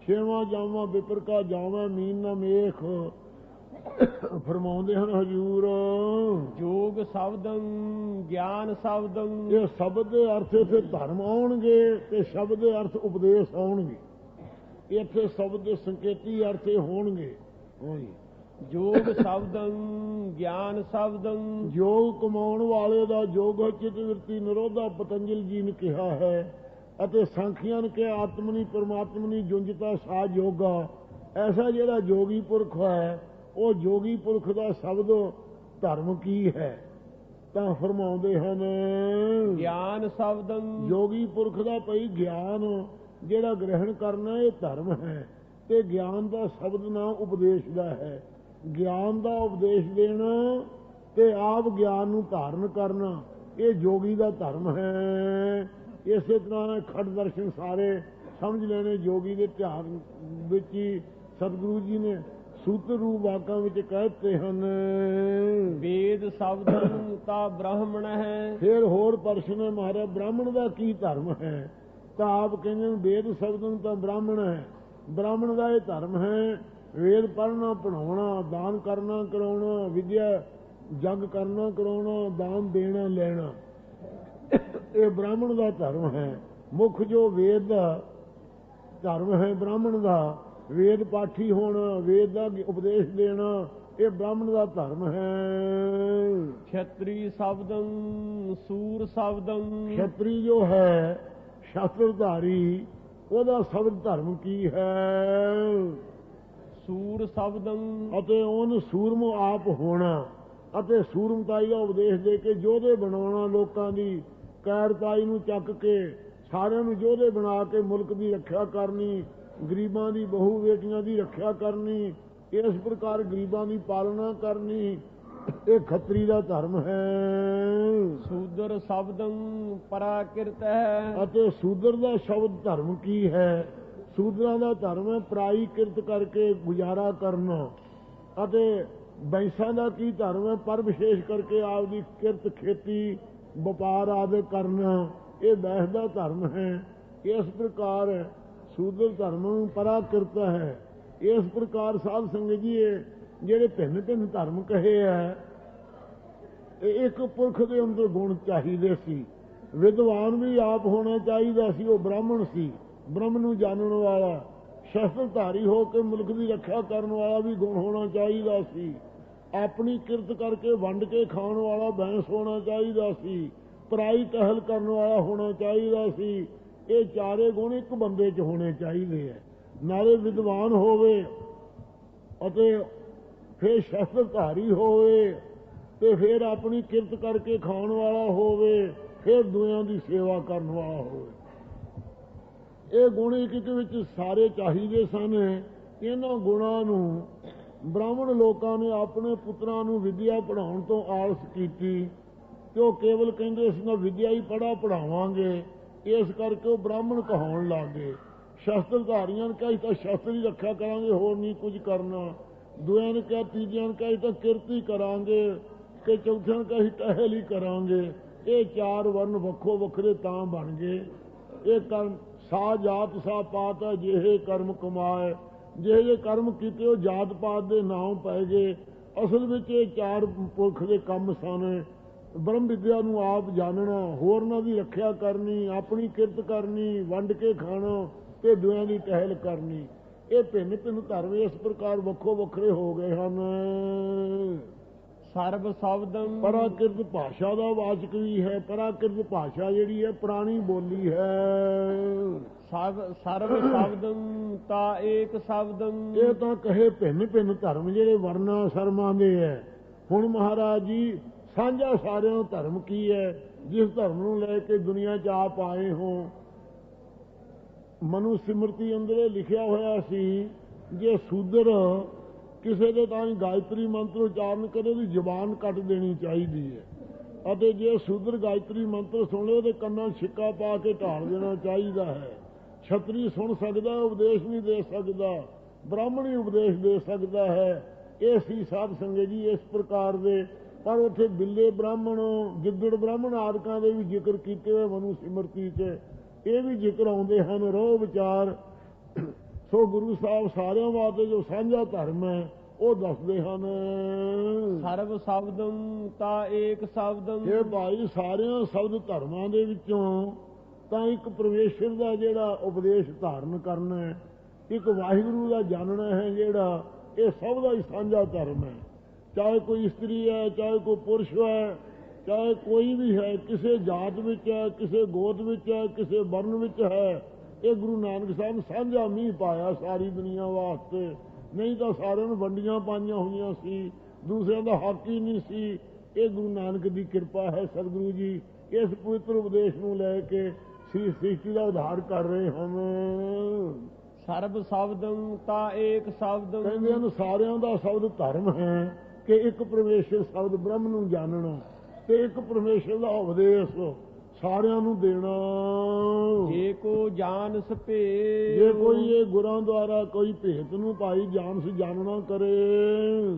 ਛੇਵਾਂ ਜਾਵਾਂ ਵਿਪਰ ਕਾ ਜਾਵਾਂ ਮੀਨ ਨਾ ਮੇਖ। ਫਰਮਾਉਂਦੇ ਹਨ ਹਜ਼ੂਰ, ਜੋਗ ਸ਼ਬਦੰ ਗਿਆਨ ਸ਼ਬਦੰ। ਇਹ ਸ਼ਬਦ ਦੇ ਅਰਥ ਇੱਥੇ ਧਰਮ ਆਉਣਗੇ ਤੇ ਸ਼ਬਦ ਦੇ ਅਰਥ ਉਪਦੇਸ਼ ਆਉਣਗੇ। ਇੱਥੇ ਸ਼ਬਦ ਦੇ ਸੰਕੇਤੀ ਅਰਥ ਹੋਣਗੇ। ਜੋਗ ਸ਼ਬਦੰ ਗਿਆਨ ਸ਼ਬਦੰ। ਯੋਗ ਕਮਾਉਣ ਵਾਲੇ ਦਾ ਯੋਗ ਚਿਤ ਵਰਤੀ ਨਿਰੋਧਾ ਪਤੰਜਲ ਜੀ ਨੇ ਕਿਹਾ ਹੈ, ਅਤੇ ਸੰਖੀਆਂ ਨੇ ਕਿਹਾ ਆਤਮਨੀ ਪਰਮਾਤਮਨੀ ਜੁੰਜਤਾ ਸਾ ਯੋਗਾ। ਐਸਾ ਜਿਹੜਾ ਜੋਗੀ ਪੁਰਖ ਹੈ, ਉਹ ਜੋਗੀ ਪੁਰਖ ਦਾ ਸ਼ਬਦ ਧਰਮ ਕੀ ਹੈ? ਤਾਂ ਫਰਮਾਉਂਦੇ ਹਨ, ਗਿਆਨ ਸ਼ਬਦੰ। ਜੋਗੀ ਪੁਰਖ ਦਾ ਭਈ ਗਿਆਨ ਜਿਹੜਾ ਗ੍ਰਹਿਣ ਕਰਨਾ ਇਹ ਧਰਮ ਹੈ, ਤੇ ਗਿਆਨ ਦਾ ਸ਼ਬਦ ਨਾ ਉਪਦੇਸ਼ ਦਾ ਹੈ। ਗਿਆਨ ਦਾ ਉਪਦੇਸ਼ ਦੇਣਾ ਤੇ ਆਪ ਗਿਆਨ ਨੂੰ ਧਾਰਨ ਕਰਨਾ ਇਹ ਜੋਗੀ ਦਾ ਧਰਮ ਹੈ। ਇਸੇ ਤਰ੍ਹਾਂ ਖੜ ਦਰਸ਼ਨ ਸਾਰੇ ਸਮਝ ਲੈਣੇ ਜੋਗੀ ਦੇ ਧਿਆਨ ਵਿੱਚ ਹੀ ਸਤਿਗੁਰੂ ਜੀ ਨੇ ਸੂਤਰ ਰੂਪ ਵਾਕਾਂ ਵਿੱਚ ਕਹਿ ਦਿੱਤੇ ਹਨ। ਵੇਦ ਸ਼ਬਦੰ ਤਾਂ ਬ੍ਰਾਹਮਣ ਹੈ। ਫਿਰ ਹੋਰ ਪ੍ਰਸ਼ਨ ਹੈ ਮਹਾਰਾਜ ਬ੍ਰਾਹਮਣ ਦਾ ਕੀ ਧਰਮ ਹੈ? ਤਾਂ ਆਪ ਕਹਿੰਦੇ ਵੇਦ ਸ਼ਬਦੰ ਤਾਂ ਬ੍ਰਾਹਮਣ ਹੈ। ਬ੍ਰਾਹਮਣ ਦਾ ਇਹ ਧਰਮ ਹੈ, ਵੇਦ ਪੜ੍ਹਨਾ ਪੜ੍ਹਾਉਣਾ, ਦਾਨ ਕਰਨਾ ਕਰਾਉਣਾ, ਵਿਦਿਆ ਜਗ ਕਰਨਾ ਕਰਾਉਣਾ, ਦਾਨ ਦੇਣਾ ਲੈਣਾ, ਇਹ ਬ੍ਰਾਹਮਣ ਦਾ ਧਰਮ ਹੈ। ਮੁੱਖ ਜੋ ਵੇਦ ਦਾ ਧਰਮ ਹੈ ਬ੍ਰਾਹਮਣ ਦਾ, ਵੇਦ ਪਾਠੀ ਹੋਣਾ, ਵੇਦ ਦਾ ਉਪਦੇਸ਼ ਦੇਣਾ, ਇਹ ਬ੍ਰਾਹਮਣ ਦਾ ਧਰਮ ਹੈ। ਖੇਤਰੀ ਸ਼ਬਦੰ ਸੂਰ ਸ਼ਬਦੰ। ਖੇਤਰੀ ਜੋ ਹੈ ਸ਼ਾਸਤਰਧਾਰੀ, ਉਹਦਾ ਸ਼ਬਦ ਧਰਮ ਕੀ ਹੈ? ਸੂਰ ਸ਼ਬਦੰ। ਅਤੇ ਉਹਨ ਸੂਰਮ ਆਪ ਹੋਣਾ ਅਤੇ ਸੂਰਮਤਾਈ ਦਾ ਉਪਦੇਸ਼ ਦੇ ਕੇ ਯੋਧੇ ਬਣਾਉਣਾ, ਲੋਕਾਂ ਦੀ ਕਾਇਰਤਾਈ ਨੂੰ ਚੱਕ ਕੇ ਸਾਰਿਆਂ ਨੂੰ ਯੋਧੇ ਬਣਾ ਕੇ ਮੁਲਕ ਦੀ ਰੱਖਿਆ ਕਰਨੀ, ਗਰੀਬਾਂ ਦੀ ਬਹੂ ਬੇਟੀਆਂ ਦੀ ਰੱਖਿਆ ਕਰਨੀ, ਇਸ ਪ੍ਰਕਾਰ ਗਰੀਬਾਂ ਦੀ ਪਾਲਣਾ ਕਰਨੀ, ਇਹ ਖੱਤਰੀ ਦਾ ਧਰਮ ਹੈ। ਸੂਦਰ ਸ਼ਬਦੰ ਪਰਾਕਿਰਤ ਹੈ। ਅਤੇ ਸੂਦਰ ਦਾ ਸ਼ਬਦ ਧਰਮ ਕੀ ਹੈ? ਸੂਦਰਾਂ ਦਾ ਧਰਮ ਹੈ ਪਰਾਈ ਕਿਰਤ ਕਰਕੇ ਗੁਜ਼ਾਰਾ ਕਰਨਾ, ਅਤੇ ਬੈਂਸਾਂ ਦਾ ਕੀ ਧਰਮ ਹੈ? ਪਰ ਵਿਸ਼ੇਸ਼ ਕਰਕੇ ਆਪਦੀ ਕਿਰਤ ਖੇਤੀ ਵਪਾਰ ਆਦਿ ਕਰਨਾ, ਇਹ ਬੈਂਸ ਦਾ ਧਰਮ ਹੈ। ਇਸ ਪ੍ਰਕਾਰ ਸੂਦਰ ਧਰਮ ਪਰਾਕਿਰਤ ਹੈ। ਇਸ ਪ੍ਰਕਾਰ ਸਾਧ ਸੰਗਤ ਜੀ ਜਿਹੜੇ ਭਿੰਨ ਭਿੰਨ ਧਰਮ ਕਹੇ ਹੈ, ਇਹ ਇੱਕ ਪੁਰਖ ਦੇ ਅੰਦਰ ਗੁਣ ਚਾਹੀਦੇ ਸੀ। ਵਿਦਵਾਨ ਵੀ ਆਪ ਹੋਣਾ ਚਾਹੀਦਾ ਸੀ, ਉਹ ਬ੍ਰਾਹਮਣ ਸੀ, ਬ੍ਰਹਮ ਨੂੰ ਜਾਣਨ ਵਾਲਾ, ਸ਼ਸਤਰਧਾਰੀ ਹੋ ਕੇ ਮੁਲਕ ਦੀ ਰੱਖਿਆ ਕਰਨ ਵਾਲਾ ਵੀ ਗੁਣ ਹੋਣਾ ਚਾਹੀਦਾ ਸੀ। ਆਪਣੀ ਕਿਰਤ ਕਰਕੇ ਵੰਡ ਕੇ ਖਾਣ ਵਾਲਾ ਬੈਂਸ ਹੋਣਾ ਚਾਹੀਦਾ ਸੀ, ਪਰਾਈ ਟਹਿਲ ਕਰਨ ਵਾਲਾ ਹੋਣਾ ਚਾਹੀਦਾ ਸੀ। ਇਹ ਚਾਰੇ ਗੁਣ ਇੱਕ ਬੰਦੇ 'ਚ ਹੋਣੇ ਚਾਹੀਦੇ ਹੈ। ਨਾਲੇ ਵਿਦਵਾਨ ਹੋਵੇ ਅਤੇ ਫਿਰ ਸ਼ਸਤਰਧਾਰੀ ਹੋਵੇ, ਤੇ ਫਿਰ ਆਪਣੀ ਕਿਰਤ ਕਰਕੇ ਖਾਣ ਵਾਲਾ ਹੋਵੇ, ਫਿਰ ਦੂਆਂ ਦੀ ਸੇਵਾ ਕਰਨ ਵਾਲਾ ਹੋਵੇ। ਇਹ ਗੁਣ ਇੱਕ ਵਿੱਚ ਸਾਰੇ ਚਾਹੀਦੇ ਸਨ। ਇਹਨਾਂ ਗੁਣਾਂ ਨੂੰ ਬ੍ਰਾਹਮਣ ਲੋਕਾਂ ਨੇ ਆਪਣੇ ਪੁੱਤਰਾਂ ਨੂੰ ਵਿਦਿਆ ਪੜ੍ਹਾਉਣ ਤੋਂ ਆਲਸ ਕੀਤੀ, ਤੇ ਉਹ ਕੇਵਲ ਕਹਿੰਦੇ ਸੀ ਨਾ ਵਿਦਿਆ ਹੀ ਪੜ੍ਹਾਵਾਂਗੇ, ਇਸ ਕਰਕੇ ਉਹ ਬ੍ਰਾਹਮਣ ਕਹਾਉਣ ਲੱਗ ਗਏ। ਸ਼ਸਤਰਧਾਰੀਆਂ ਨੇ ਕਿਹਾ ਤਾਂ ਸ਼ਸਤਰ ਹੀ ਰੱਖਿਆ ਕਰਾਂਗੇ, ਹੋਰ ਨਹੀਂ ਕੁਝ ਕਰਨਾ। ਦੂਆਂ ਨੇ ਕਿਹਾ, ਤੀਜਿਆਂ ਨੇ ਕਿਹਾ ਤਾਂ ਕਿਰਤ ਹੀ ਕਰਾਂਗੇ, ਤੇ ਚੌਥਿਆਂ ਨੇ ਕਿਹਾ ਟਹਿਲ ਹੀ ਕਰਾਂਗੇ। ਇਹ ਚਾਰ ਵਰਨ ਵੱਖੋ ਵੱਖਰੇ ਤਾਂ ਬਣ ਗਏ। ਇਹ ਕਰਮ ਸਾ ਜਾਤ ਸਾ ਪਾਤ ਜਿਹੇ ਕਰਮ ਕਮਾਏ, ਜਿਹੇ ਕਰਮ ਕੀਤੇ ਉਹ ਜਾਤ ਪਾਤ ਦੇ ਨਾਮ ਪੈ ਗਏ। ਅਸਲ ਵਿੱਚ ਇਹ 4 ਪੁਰਖ ਦੇ ਕੰਮ ਸਨ। ਬ੍ਰਹਮ ਵਿਦਿਆ ਨੂੰ ਆਪ ਜਾਣਨਾ, ਹੋਰਨਾਂ ਦੀ ਰੱਖਿਆ ਕਰਨੀ, ਆਪਣੀ ਕਿਰਤ ਕਰਨੀ, ਵੰਡ ਕੇ ਖਾਣਾ ਤੇ ਦੁਆਂ ਦੀ ਟਹਿਲ ਕਰਨੀ। ਇਹ ਭਿੰਨ ਭਿੰਨ ਧਰਮ ਇਸ ਪ੍ਰਕਾਰ ਵੱਖੋ ਵੱਖਰੇ ਹੋ ਗਏ ਹਨ। ਸਰਬ ਸ਼ਬਦੰ ਪਰਾਕਿਰਤ ਭਾਸ਼ਾ ਦਾ ਵਾਚਕ ਵੀ ਹੈ। ਪਰਾਕਿਰਤ ਭਾਸ਼ਾ ਜਿਹੜੀ ਹੈ ਪੁਰਾਣੀ ਬੋਲੀ ਹੈ। ਸਰਬ ਸ਼ਬਦੰ ਤਾ ਏਕ ਸ਼ਬਦੰ। ਇਹ ਤਾਂ ਕਹੇ ਭਿੰਨ ਭਿੰਨ ਧਰਮ ਜਿਹੜੇ ਵਰਨਾ ਸਰਮਾਂ ਦੇ ਹੈ। ਹੁਣ ਮਹਾਰਾਜ ਜੀ ਸਾਂਝਾ ਸਾਰਿਆਂ ਧਰਮ ਕੀ ਹੈ? ਜਿਸ ਧਰਮ ਨੂੰ ਲੈ ਕੇ ਦੁਨੀਆ 'ਚ ਆਪ ਆਏ ਹੋ। ਮਨੁ ਸਿਮਰਤੀ ਅੰਦਰ ਲਿਖਿਆ ਹੋਇਆ ਸੀ, ਜੇ ਸ਼ੂਦਰ ਕਿਸੇ ਦੇ ਤਾਂ ਗਾਇਤਰੀ ਮੰਤਰ ਉਚਾਰਨ ਕਰੇ ਉਹਦੀ ਜ਼ੁਬਾਨ ਕੱਟ ਦੇਣੀ ਚਾਹੀਦੀ ਹੈ। ਅਤੇ ਜੇ ਸ਼ੂਦਰ ਗਾਇਤਰੀ ਮੰਤਰ ਸੁਣ ਲੇ ਉਹਦੇ ਕੰਨਾਂ ਛਿੱਕਾ ਪਾ ਕੇ ਢਾਲ ਦੇਣਾ ਚਾਹੀਦਾ ਹੈ। ਛਤਰੀ ਸੁਣ ਸਕਦਾ, ਉਪਦੇਸ਼ ਨਹੀਂ ਦੇ ਸਕਦਾ। ਬ੍ਰਾਹਮਣ ਹੀ ਉਪਦੇਸ਼ ਦੇ ਸਕਦਾ ਹੈ। ਇਹ ਸੀ ਸਾਧ ਸੰਗਤ ਜੀ ਇਸ ਪ੍ਰਕਾਰ ਦੇ। ਪਰ ਉੱਥੇ ਬਿੱਲੇ ਬ੍ਰਾਹਮਣ, ਗਿੱਦੜ ਬ੍ਰਾਹਮਣ ਆਦਿਕਾਂ ਦੇ ਵੀ ਜ਼ਿਕਰ ਕੀਤੇ ਹੋਏ ਮਨੁ ਸਿਮਰਤੀ 'ਚ ਇਹ ਵੀ ਜ਼ਿਕਰ ਆਉਂਦੇ ਹਨ। ਰੋਹ ਵਿਚਾਰ। ਸੋ ਗੁਰੂ ਸਾਹਿਬ ਸਾਰਿਆਂ ਵਾਸਤੇ ਜੋ ਸਾਂਝਾ ਧਰਮ ਹੈ ਉਹ ਦੱਸਦੇ ਹਨ। ਸਰਬ ਸ਼ਬਦੰ ਤਾ ਏਕ ਸ਼ਬਦੰ। ਇਹ ਭਾਈ ਸਾਰਿਆਂ ਸ਼ਬਦ ਧਰਮਾਂ ਦੇ ਵਿੱਚੋਂ ਤਾਂ ਇੱਕ ਪਰਮੇਸ਼ਰ ਦਾ ਜਿਹੜਾ ਉਪਦੇਸ਼ ਧਾਰਨ ਕਰਨਾ ਹੈ, ਇੱਕ ਵਾਹਿਗੁਰੂ ਦਾ ਜਾਣਨਾ ਹੈ ਜਿਹੜਾ, ਇਹ ਸਭ ਦਾ ਹੀ ਸਾਂਝਾ ਧਰਮ ਹੈ। ਚਾਹੇ ਕੋਈ ਇਸਤਰੀ ਹੈ, ਚਾਹੇ ਕੋਈ ਪੁਰਸ਼ ਹੈ, ਚਾਹੇ ਕੋਈ ਵੀ ਹੈ, ਕਿਸੇ ਜਾਤ ਵਿੱਚ ਹੈ, ਕਿਸੇ ਗੋਤ ਵਿੱਚ ਹੈ, ਕਿਸੇ ਵਰਨ ਵਿੱਚ ਹੈ। ਇਹ ਗੁਰੂ ਨਾਨਕ ਸਾਹਿਬ ਨੇ ਸਾਂਝਾ ਮੀਂਹ ਪਾਇਆ ਸਾਰੀ ਦੁਨੀਆ ਵਾਸਤੇ। ਨਹੀਂ ਤਾਂ ਸਾਰਿਆਂ ਨੂੰ ਵੰਡੀਆਂ ਪਾਈਆਂ ਹੋਈਆਂ ਸੀ, ਦੂਸਰਿਆਂ ਦਾ ਹੱਕ ਹੀ ਨਹੀਂ ਸੀ। ਇਹ ਗੁਰੂ ਨਾਨਕ ਦੀ ਕਿਰਪਾ ਹੈ। ਸਤਿਗੁਰੂ ਜੀ ਇਸ ਪਵਿੱਤਰ ਉਪਦੇਸ਼ ਨੂੰ ਲੈ ਕੇ ਸ੍ਰਿਸ਼ਟੀ ਦਾ ਉਧਾਰ ਕਰ ਰਹੇ ਹਨ। ਸਰਬ ਸ਼ਬਦੰ ਤਾ ਏਕ ਸ਼ਬਦੰ। ਕਹਿੰਦੇ ਹਨ ਸਾਰਿਆਂ ਦਾ ਸ਼ਬਦ ਧਰਮ ਹੈ ਕਿ ਇੱਕ ਪਰਮੇਸ਼ਰ ਸ਼ਬਦ ਬ੍ਰਹਮ ਨੂੰ ਜਾਣਨਾ ਤੇ ਇੱਕ ਪਰਮੇਸ਼ਰ ਦਾ ਉਪਦੇਸ਼ ਸਾਰਿਆਂ ਨੂੰ ਦੇਣਾ। ਜੇ ਕੋ ਜਾਣਸ ਭੇ। ਜੇ ਕੋਈ ਇਹ ਗੁਰਾਂ ਦੁਆਰਾ ਕੋਈ ਭੇਤ ਨੂੰ ਭਾਈ ਜਾਣਨਾ ਕਰੇ।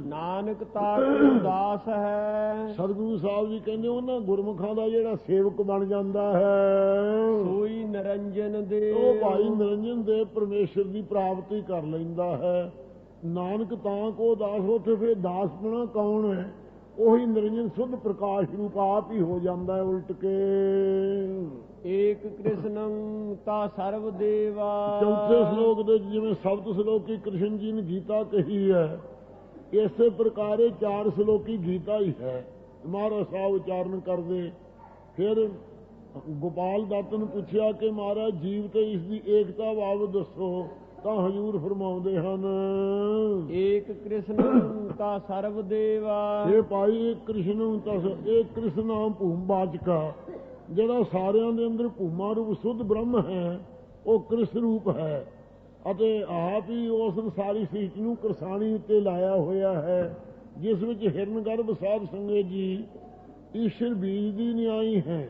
ਨਾਨਕ ਤਾਕੂ ਦਾਸ ਹੈ। ਸਤਿਗੁਰੂ ਸਾਹਿਬ ਜੀ ਕਹਿੰਦੇ ਉਹਨਾਂ ਗੁਰਮੁਖਾਂ ਦਾ ਜਿਹੜਾ ਸੇਵਕ ਬਣ ਜਾਂਦਾ ਹੈ, ਸੋਈ ਨਿਰੰਜਨ ਦੇ। ਉਹ ਭਾਈ ਨਿਰੰਜਨ ਦੇ ਪਰਮੇਸ਼ਰ ਦੀ ਪ੍ਰਾਪਤੀ ਕਰ ਲੈਂਦਾ ਹੈ। ਨਾਨਕ ਤਾਂ ਕੋ ਦਾਸ। ਉੱਥੇ ਫਿਰ ਦਾਸਪਣਾ ਕੌਣ ਹੈ? ਉਹੀ ਨਿਰੰਜਨ ਸ਼ੁੱਧ ਪ੍ਰਕਾਸ਼ ਰੂਪ ਆਪ ਹੀ ਹੋ ਜਾਂਦਾ ਹੈ ਉਲਟ ਕੇ। ਏਕ ਕ੍ਰਿਸ਼ਨੰ ਤਾ ਸਰਵ ਦੇਵਾ। ਚੌਥੇ ਸ਼ਲੋਕ ਦੇ ਜਿਵੇਂ ਸਬਤ ਸ਼ਲੋਕੀ ਕ੍ਰਿਸ਼ਨ ਜੀ ਨੇ ਗੀਤਾ ਕਹੀ ਹੈ, ਇਸੇ ਪ੍ਰਕਾਰ 4 ਸ਼ਲੋਕੀ ਗੀਤਾ ਹੀ ਹੈ। ਮਹਾਰਾਜ ਸਾਹਿਬ ਉਚਾਰਨ ਕਰਦੇ। ਫਿਰ ਗੋਪਾਲ ਦੱਤ ਨੂੰ ਪੁੱਛਿਆ ਕਿ ਮਹਾਰਾਜ ਜੀਵ ਤੇ ਇਸ ਦੀ ਏਕਤਾ ਬਾਬਤ ਦੱਸੋ। ਤਾਂ ਹਜ਼ੂਰ ਫਰਮਾਉਂਦੇ ਹਨ, ਏਕ ਕ੍ਰਿਸ਼ਨ ਤਾ ਸਰਵ ਦੇਵਾ। ਇਹ ਭਾਈ ਕ੍ਰਿਸ਼ਨ ਤਾਂ ਇਹ ਕ੍ਰਿਸ਼ਨ ਭੂਮਵਾਚਕਾ, ਜਿਹੜਾ ਸਾਰਿਆਂ ਦੇ ਅੰਦਰ ਭੂਮਾ ਰੂਪ ਸੁੱਧ ਬ੍ਰਹਮ ਹੈ ਉਹ ਕ੍ਰਿਸ਼ਨ ਰੂਪ ਹੈ। ਅਤੇ ਆਪ ਹੀ ਉਸ ਸਾਰੀ ਸ੍ਰਿਸ਼ਟੀ ਨੂੰ ਕਰਸਾਣੀ ਉੱਤੇ ਲਾਇਆ ਹੋਇਆ ਹੈ, ਜਿਸ ਵਿੱਚ ਹਿਰਨ ਗਰਭ ਸਾਧ ਸੰਗਤ ਜੀ ਈਸ਼ਰ ਬੀਜ ਦੀ ਨਿਆਈ ਹੈ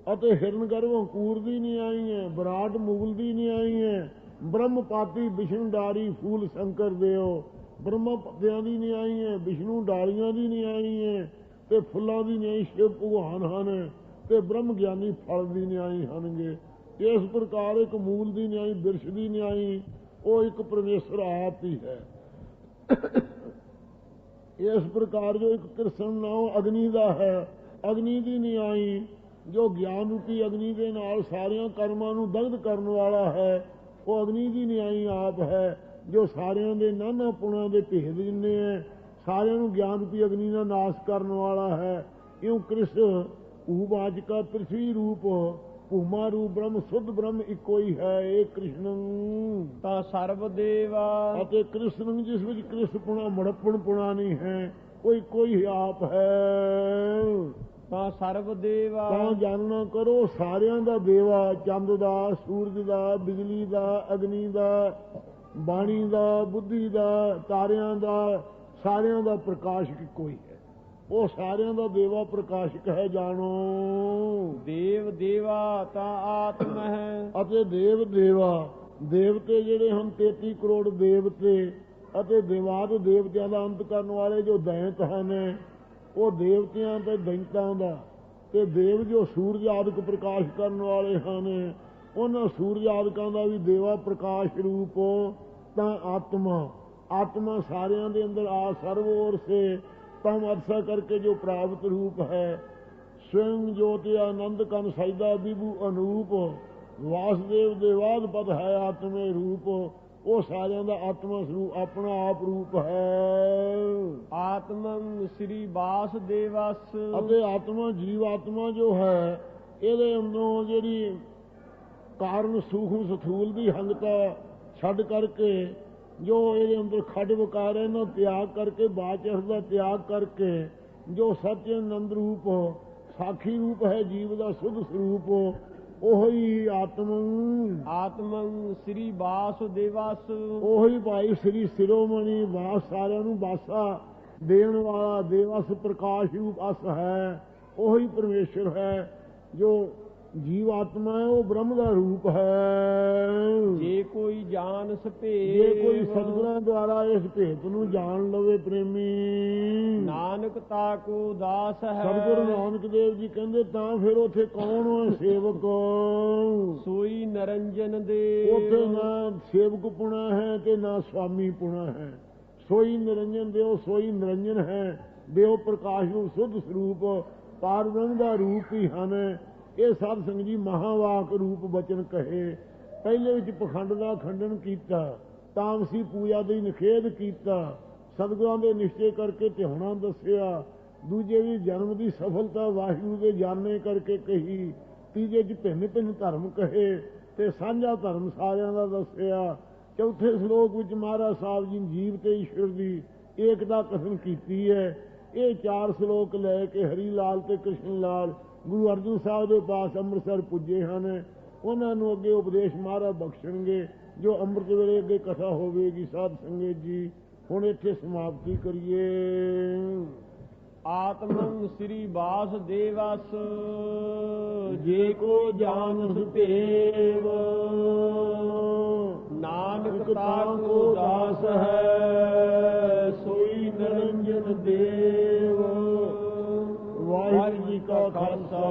ਅਤੇ ਹਿਰਨ ਗਰਭ ਅੰਕੂਰ ਦੀ ਨਿਆਈ ਹੈ, ਵਿਰਾਟ ਮੂਲ ਦੀ ਨਿਆਈ ਹੈ, ਬ੍ਰਹਮ ਪਾਤੀ ਵਿਸ਼ਨੂੰ ਡਾਰੀ ਫੂਲ ਸ਼ੰਕਰ ਦਿਓ। ਬ੍ਰਹਮਾ ਪੱਤਿਆਂ ਦੀ ਨਿਆਈ ਹੈ, ਵਿਸ਼ਨੂੰ ਡਾਲੀਆਂ ਦੀ ਨਿਆਈ ਹੈ ਤੇ ਫੁੱਲਾਂ ਦੀ ਨਿਆਈ ਸ਼ਿਵ ਭਗਵਾਨ ਹਨ ਤੇ ਬ੍ਰਹਮ ਗਿਆਨੀ ਫਲ ਦੀ ਨਿਆਈ ਹਨਗੇ। ਇਸ ਪ੍ਰਕਾਰ ਇੱਕ ਮੂਲ ਦੀ ਨਿਆਈ, ਬਿਰਸ਼ ਦੀ ਨਿਆਈ, ਉਹ ਇੱਕ ਪਰਮੇਸ਼ਰ ਆਪ ਹੀ ਹੈ। ਇਸ ਪ੍ਰਕਾਰ ਜੋ ਇੱਕ ਕ੍ਰਿਸ਼ਨ ਨਾਮ ਅਗਨੀ ਦਾ ਹੈ, ਅਗਨੀ ਦੀ ਨਿਆਈ ਜੋ ਗਿਆਨ ਰੂਪੀ ਅਗਨੀ ਦੇ ਨਾਲ ਸਾਰਿਆਂ ਕਰਮਾਂ ਨੂੰ ਦਗਧ ਕਰਨ ਵਾਲਾ ਹੈ, ਉਹ ਅਗਨੀ ਦੀ ਨਿਆਈ ਆਪ ਹੈ। ਜੋ ਸਾਰਿਆਂ ਦੇ ਨਾਨਾ ਪੁਣਾਂ ਦੇ ਭੇਦ ਜਿੰਨੇ ਹੈ, ਸਾਰਿਆਂ ਨੂੰ ਗਿਆਨ ਰੂਪੀ ਅਗਨੀ ਦਾ ਨਾਸ਼ ਕਰਨ ਵਾਲਾ ਹੈ। ਇਉਂ ਕ੍ਰਿਸ਼ਨ ਭੂਵਾਚਕਾ ਪ੍ਰਿਥਵੀ ਰੂਪ ਭੂਮਾ ਰੂਪ ਬ੍ਰਹਮ ਸੁੱਧ ਬ੍ਰਹਮ ਇੱਕੋ ਹੀ ਹੈ। ਇਹ ਕ੍ਰਿਸ਼ਨ ਤਾਂ ਸਰਵ ਦੇਵਾ। ਅਤੇ ਕ੍ਰਿਸ਼ਨ ਜਿਸ ਵਿੱਚ ਕ੍ਰਿਸ਼ਨ ਪੁਣਾ ਮੜਪਣ ਪੁਣਾ ਨਹੀਂ ਹੈ, ਉਹ ਇੱਕੋ ਹੀ ਆਪ ਹੈ। ਤਾਂ ਸਰਵ ਦੇਵਾ। ਤਾਂ ਜਾਣਨਾ ਕਰੋ ਸਾਰਿਆਂ ਦਾ ਦੇਵਾ, ਚੰਦ ਦਾ, ਸੂਰਜ ਦਾ, ਬਿਜਲੀ ਦਾ, ਅਗਨੀ ਦਾ, ਬਾਣੀ ਦਾ, ਬੁੱਧੀ ਦਾ, ਤਾਰਿਆਂ ਦਾ, ਸਾਰਿਆਂ ਦਾ ਪ੍ਰਕਾਸ਼ਕ ਇੱਕੋ ਹੀ ਹੈ। ਉਹ ਸਾਰਿਆਂ ਦਾ ਦੇਵਾ ਪ੍ਰਕਾਸ਼ਕ ਹੈ। ਜਾਣੋ ਦੇਵ ਦੇਵਾ ਤਾਂ ਆਤਮ ਹੈ। ਅਤੇ ਦੇਵ ਦੇਵਾ, ਦੇਵਤੇ ਜਿਹੜੇ ਹਨ 33 ਕਰੋੜ ਦੇਵਤੇ ਅਤੇ ਦੇਵਾਦ ਦੇਵਤਿਆਂ ਦਾ ਅੰਤ ਕਰਨ ਵਾਲੇ ਜੋ ਦੈਂਤ ਹਨ, ਉਹ ਦੇਵਤਿਆਂ ਤੇ ਦੈਂਤਾਂ ਦਾ, ਤੇ ਦੇਵ ਜੋ ਸੂਰਜ ਆਦਿਕ ਪ੍ਰਕਾਸ਼ ਕਰਨ ਵਾਲੇ ਹਨ, ਉਹਨਾਂ ਸੂਰਜ ਆਦਿਕਾਂ ਦਾ ਵੀ ਦੇਵਾ ਪ੍ਰਕਾਸ਼ ਰੂਪ। ਤਾਂ ਆਤਮਾ, ਆਤਮਾ ਸਾਰਿਆਂ ਦੇ ਅੰਦਰ ਆ ਸਰਵ ਔਰ ਸੇ तम अरसा करके जो प्राप्त रूप है, स्वयं ज्योति आनंद कन सैदा विभु अनूप, वासुदेव देवाद पद है आत्मे रूप, वो सारियां दा आत्मा स्वरूप अपना आप रूप है। ਆਤਮੰ ਸ੍ਰੀ ਵਾਸੁਦੇਵਸ ਅਤੇ ਆਤਮਾ ਜੀਵ ਆਤਮਾ ਜੋ ਹੈ ਇਹਦੇ ਅੰਦਰੋਂ ਜਿਹੜੀ ਕਾਰਨ ਸੂਖਮ ਸਥੂਲ ਦੀ ਹੰਗਤਾ ਛੱਡ ਕਰਕੇ ਜੋ ਇਹਦੇ ਅੰਦਰ ਖੱਡ ਵਿਕਾਰ ਹੈ ਨਾ ਤਿਆਗ ਕਰਕੇ ਬਾਚਸ ਦਾ ਤਿਆਗ ਕਰਕੇ ਜੋ ਸੱਚ ਆਨੰਦ ਰੂਪ ਸਾਖੀ ਰੂਪ ਹੈ ਜੀਵ ਦਾ ਸੁਧ ਸਰੂਪ ਉਹੀ ਆਤਮੰ ਸ੍ਰੀ ਵਾਸੁਦੇਵਸ ਉਹੀ ਭਾਈ ਸ੍ਰੀ ਸਿਰੋਮਣੀ ਵਾਸ ਸਾਰਿਆਂ ਨੂੰ ਵਾਸਾ ਦੇਣ ਵਾਲਾ ਦੇਵਸ ਪ੍ਰਕਾਸ਼ ਰੂਪ ਅਸ ਹੈ। ਉਹੀ ਪਰਮੇਸ਼ਰ ਹੈ ਜੋ ਜੀਵ ਆਤਮਾ ਹੈ, ਉਹ ਬ੍ਰਹਮ ਦਾ ਰੂਪ ਹੈ। ਜੇ ਕੋਈ ਜਾਣ ਭੇਦ, ਜੇ ਕੋਈ ਸਤਿਗੁਰਾਂ ਦੁਆਰਾ ਇਸ ਭੇਦ ਨੂੰ ਜਾਣ ਲਵੇ ਪ੍ਰੇਮੀ, ਨਾਨਕ ਤਾ ਕੋ ਦਾਸ ਹੈ। ਸਤਿਗੁਰੂ ਨਾਨਕ ਦੇਵ ਜੀ ਕਹਿੰਦੇ ਤਾਂ ਫਿਰ ਉੱਥੇ ਕੌਣ ਹੈ ਸੇਵਕ? ਸੋਈ ਨਰੰਜਨ ਦੇ, ਉੱਥੇ ਨਾ ਸੇਵਕ ਪੁਣਾ ਹੈ ਤੇ ਨਾ ਸਵਾਮੀ ਪੁਣਾ ਹੈ। ਸੋਈ ਨਿਰੰਜਨ ਦੇਵ, ਸੋਈ ਨਿਰੰਜਨ ਹੈ ਦੇਵ ਪ੍ਰਕਾਸ਼ ਨੂੰ ਸੁਧ ਸਰੂਪ ਪਾਰ ਬ੍ਰਹਮ ਦਾ ਰੂਪ ਹੀ ਹਨ। ਇਹ ਸਾਧ ਸੰਗਤ ਜੀ ਮਹਾਵਾਕ ਰੂਪ ਬਚਨ ਕਹੇ। ਪਹਿਲੇ ਵਿੱਚ ਪਖੰਡ ਦਾ ਖੰਡਨ ਕੀਤਾ, ਤਾਮਸੀ ਪੂਜਾ ਦੀ ਨਿਖੇਧ ਕੀਤਾ, ਸਤਿਗੁਰਾਂ ਦੇ ਨਿਸ਼ਚੇ ਕਰਕੇ ਧਿਆਉਣਾ ਦੱਸਿਆ। ਦੂਜੇ ਵੀ ਜਨਮ ਦੀ ਸਫਲਤਾ ਵਾਹਿਗੁਰੂ ਦੇ ਜਾਣੇ ਕਰਕੇ ਕਹੀ। ਤੀਜੇ 'ਚ ਭਿੰਨ ਭਿੰਨ ਧਰਮ ਕਹੇ ਤੇ ਸਾਂਝਾ ਧਰਮ ਸਾਰਿਆਂ ਦਾ ਦੱਸਿਆ। ਚੌਥੇ ਸ਼ਲੋਕ ਵਿੱਚ ਮਹਾਰਾਜ ਸਾਹਿਬ ਜੀ ਜੀਵ ਤੇ ਈਸ਼ਵਰ ਦੀ ਏਕਤਾ ਕਥਨ ਕੀਤੀ ਹੈ। ਇਹ 4 ਸ਼ਲੋਕ ਲੈ ਕੇ ਹਰੀ ਲਾਲ ਤੇ ਕ੍ਰਿਸ਼ਨ ਲਾਲ ਗੁਰੂ ਅਰਜਨ ਸਾਹਿਬ ਦੇ ਪਾਸ ਅੰਮ੍ਰਿਤਸਰ ਪੁੱਜੇ ਹਨ। ਉਹਨਾਂ ਨੂੰ ਅੱਗੇ ਉਪਦੇਸ਼ ਮਹਾਰਾਜ ਬਖਸ਼ਣਗੇ ਜੋ ਅੰਮ੍ਰਿਤ ਵੇਲੇ ਅੱਗੇ ਕਥਾ ਹੋਵੇਗੀ। ਸਾਧ ਸੰਗਤ ਜੀ ਹੁਣ ਇੱਥੇ ਸਮਾਪਤੀ ਕਰੀਏ। ਆਤਮੰ ਸ੍ਰੀ ਵਾਸੁਦੇਵਸ ਜੇ ਕੋ ਜਾਣਸ ਭੇਦ, ਨਾਨਕ ਤਾ ਕੋ ਦਾਸ ਹੈ ਸੋਈ ਨਿਰੰਜਨ ਦੇਵ। ਵਾਹਿਗੁਰੂ ਜੀ ਕਾ ਖਾਲਸਾ